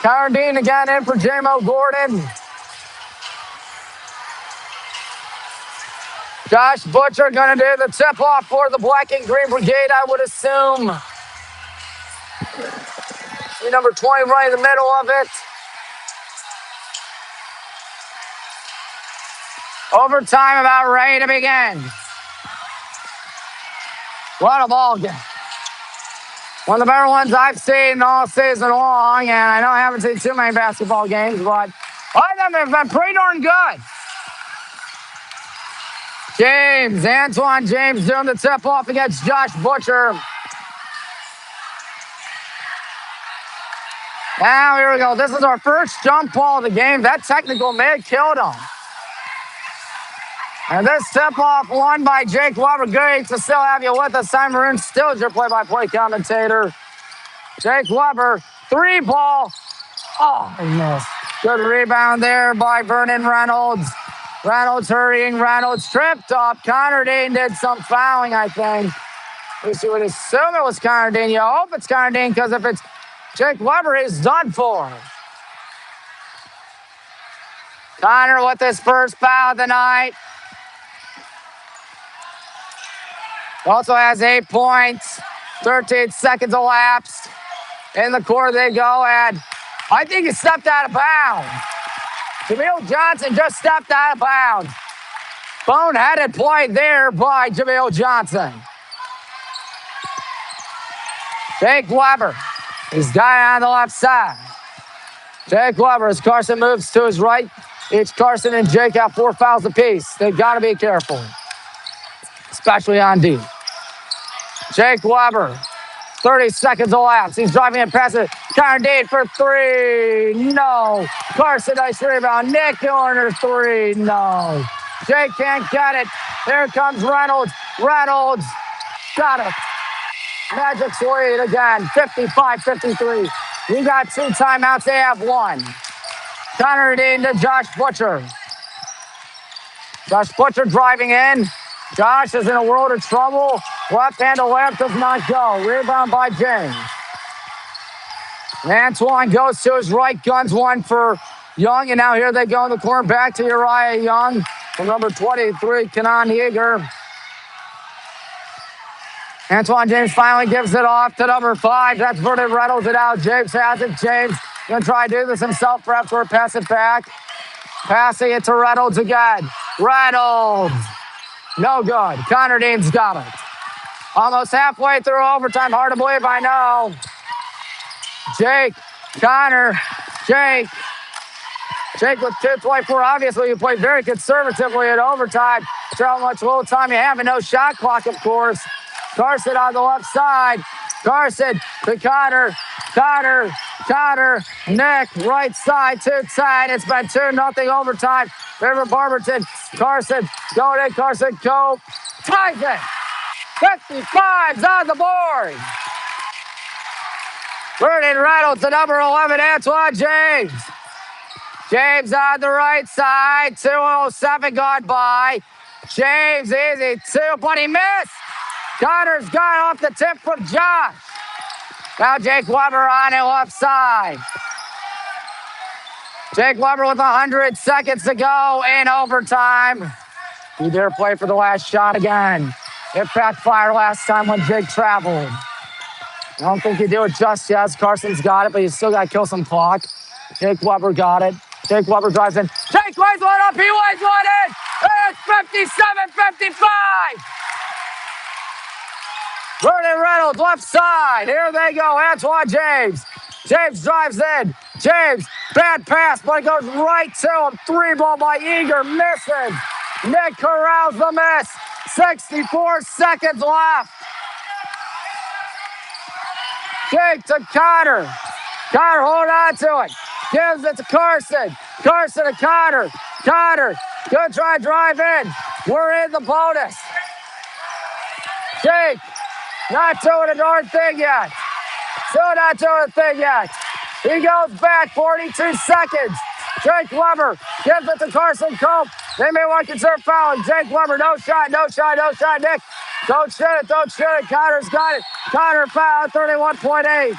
Connor Dean again in for J-Mo Gordon. Josh Butcher going to do the tip-off for the Black and Green Brigade, I would assume. See number 20 right in the middle of it. Overtime about ready to begin. What a ball game. One of the better ones I've seen all season long, and I know I haven't seen too many basketball games, but all of them have been pretty darn good. Antoine James doing the tip-off against Josh Butcher. Now, here we go. This is our first jump ball of the game. That technical may have killed him. And this tip-off won by Jake Weber. Great to still have you with us. I'm Maroon Stills, your play-by-play commentator. Jake Weber, three ball. Oh, he missed. Good rebound there by Vernon Reynolds. Reynolds hurrying. Reynolds tripped up. Connor Dean did some fouling, I think. At least you would assume it was Connor Dean. You hope it's Connor Dean, because if it's Jake Weber, he's done for. Connor with his first foul of the night. Also has 8 points. 13 seconds elapsed. In the court they go, and I think he stepped out of bounds. Jameel Johnson just stepped out of bounds. Boneheaded play there by Jameel Johnson. Jake Weber. He's got it on the left side. Jake Weber, as Carson moves to his right. It's Carson and Jake have 4 fouls apiece. They've got to be careful, especially on D. Jake Weber, 30 seconds elapsed. He's driving and passing. Connor Dean for 3. No. Carson, nice rebound. Nick Horner, 3. No. Jake can't get it. Here comes Reynolds. Reynolds got it. Magic's lead again, 55-53. We got 2 timeouts. They have 1. Connor Dean to Josh Butcher. Josh Butcher driving in. Josh is in a world of trouble. Left hand to left does not go. Rebound by James. Antoine goes to his right. Guns one for Young. And now here they go in the corner. Back to Uriah Young from number 23, Kenan Yeager. Antoine James finally gives it off to number 5. That's Vernon Reynolds. It out. James has it. James going to try to do this himself. Perhaps or pass it back. Passing it to Reynolds again. Reynolds No good. Connor Dean's got it. Almost halfway through overtime. Hard to believe, I know. Jake, Connor, Jake. Jake with 2:24. Obviously, you play very conservatively at overtime. Show how much little time you have and no shot clock, of course. Carson on the left side. Carson to Connor. Connor. Nick, right side, 2-10. It's been 2-0 overtime. Favor Barberton. Carson going in. Carson Cope ties it. 55's on the board. Vernon Reynolds, the number 11, Antoine James. James on the right side. 2:07 gone by. James easy two, but he missed. Connor's got off the tip from Josh. Now Jake Weber on the left side. Jake Weber with 100 seconds to go in overtime. You dare play for the last shot again. It backfired last time when Jake traveled. I don't think you do it just yet. Carson's got it, but you still got to kill some clock. Jake Weber got it. Jake Weber drives in. Jake lays one up. He lays one in. It's 57-55. Vernon Reynolds, left side. Here they go. Antoine James. James drives in. James, bad pass, but it goes right to him. 3-ball by Eager. Misses. Nick corrals the miss. 64 seconds left. Jake to Connor. Connor, hold on to it. Gives it to Carson. Carson to Connor. Connor, good try, drive in. We're in the bonus. Jake, not doing a darn thing yet. Still not doing a thing yet. He goes back 42 seconds. Jake Weber gives it to Carson Cope. They may want to consider fouling. Jake Weber, no shot. Nick, don't shoot it. Connor's got it. Connor foul, 31.8.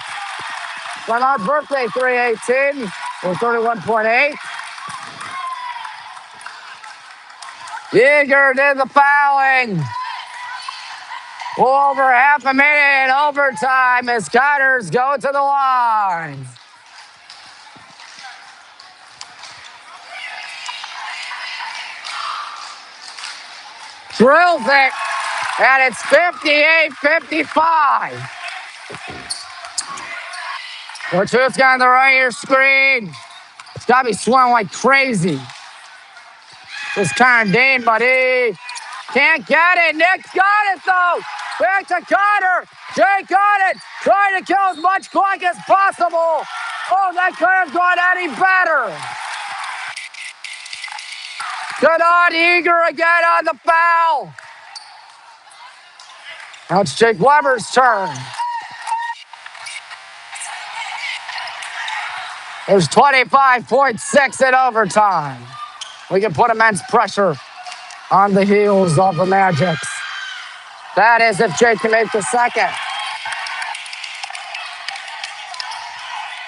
My mom's birthday, 3/18, or 31.8. Eager did the fouling. Over half a minute in overtime as Connors go to the line. Drills it, and it's 58-55. Orchard's got on the right of your screen. It's got to be swung like crazy. This Connor Dean, but he can't get it. Nick's got it, though. Back to Connor. Jake got it. Trying to kill as much clock as possible. Oh, that could have gone any better. Good on Eager again on the foul. Now it's Jake Weber's turn. There's 25.6 in overtime. We can put immense pressure on the heels of the Magics. That is if Jake can make the second.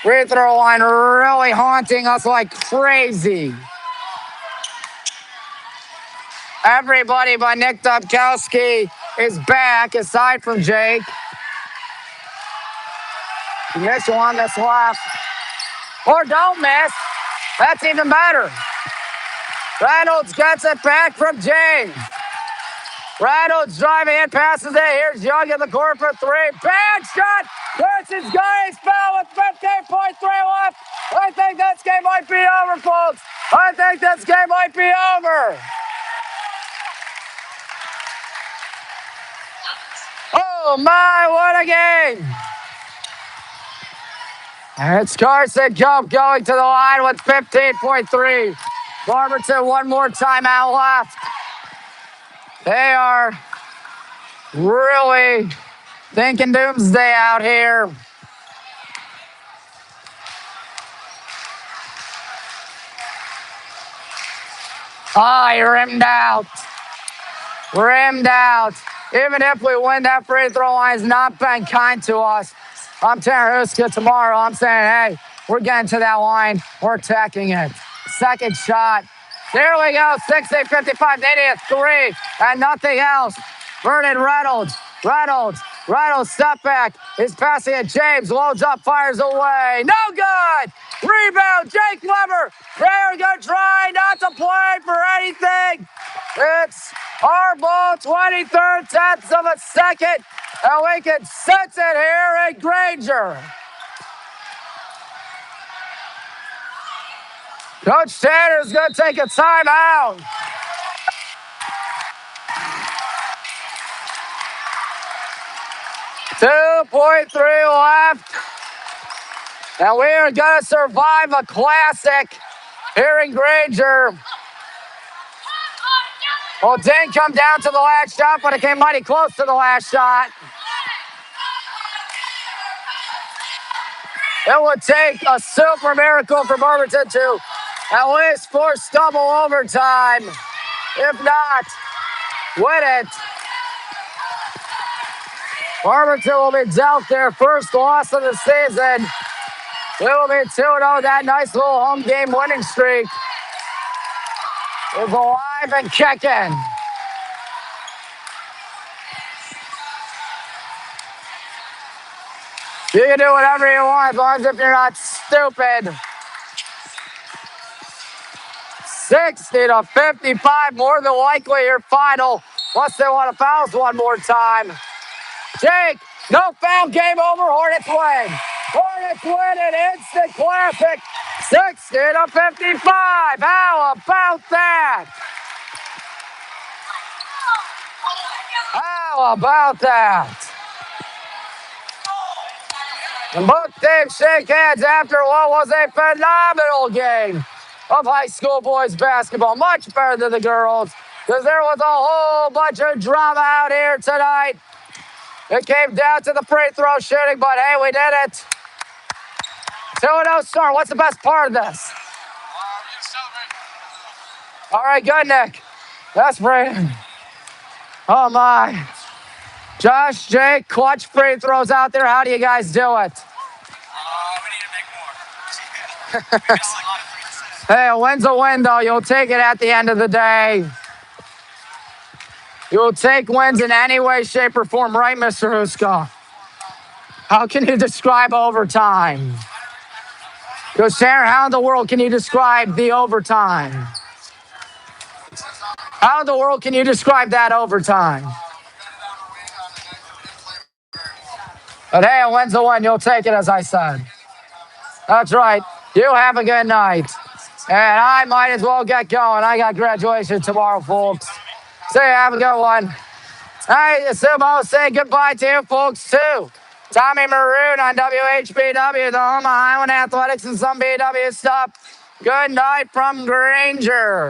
Free throw line really haunting us like crazy. Everybody but Nick Dubkowski is back, aside from Jake. Mitchell on this left. Or don't miss. That's even better. Reynolds gets it back from James. Reynolds driving in, passes it. Here's Young in the court for three. Bad shot. Carson's got his foul with 15.3 left. I think this game might be over, folks. I think this game might be over. Oh, my, what a game. And it's Carson Cope going to the line with 15.3. Barberton, one more timeout left. They are really thinking doomsday out here. He rimmed out. Rimmed out. Even if we win, that free throw line has not been kind to us. I'm Tanner Huska tomorrow. I'm saying, hey, we're getting to that line. We're attacking it. Second shot. There we go. 68-55. They need a three and nothing else. Vernon Reynolds. Reynolds, step back. He's passing it. James loads up, fires away. No good. Rebound. Jake Weber. They're going to try not to play for anything. It's Our ball, 23rd tenths of a second. And we can sense it here in Granger. Coach Tanner's going to take a timeout. .3 left. And we are going to survive a classic here in Granger. Well, didn't come down to the last shot, but it came mighty close to the last shot. It would take a super miracle for Barberton to at least force double overtime. If not, win it. Barberton will be dealt their first loss of the season. It will be 2-0. That nice little home game winning streak is alive and kicking. You can do whatever you want as long as if you're not stupid. 60-55, more than likely your final, unless they want to foul us one more time. Jake, no foul, game over, Hornets win. Hornets win an instant classic, 60-55. How about that? How about that? And both teams shake hands after what was a phenomenal game of high school boys basketball. Much better than the girls, because there was a whole bunch of drama out here tonight. It came down to the free throw shooting, but hey, we did it. 2-0 start. What's the best part of this? All right, good, Nick. That's Brayden. Oh, my. Josh, Jake, clutch free throws out there. How do you guys do it? We need to make more. Hey, a win's a win, though. You'll take it at the end of the day. You'll take wins in any way, shape, or form, right, Mr. Huska? How can you describe overtime? Because Sharon, how in the world can you describe the overtime? How in the world can you describe that overtime? But hey, a win's a win. You'll take it, as I said. That's right. You have a good night. And I might as well get going. I got graduation tomorrow, folks. So have a good one. I assume I'll say goodbye to you folks, too. Tommy Maroon on WHBW, the home of Highland Athletics and some BW stuff. Good night from Granger.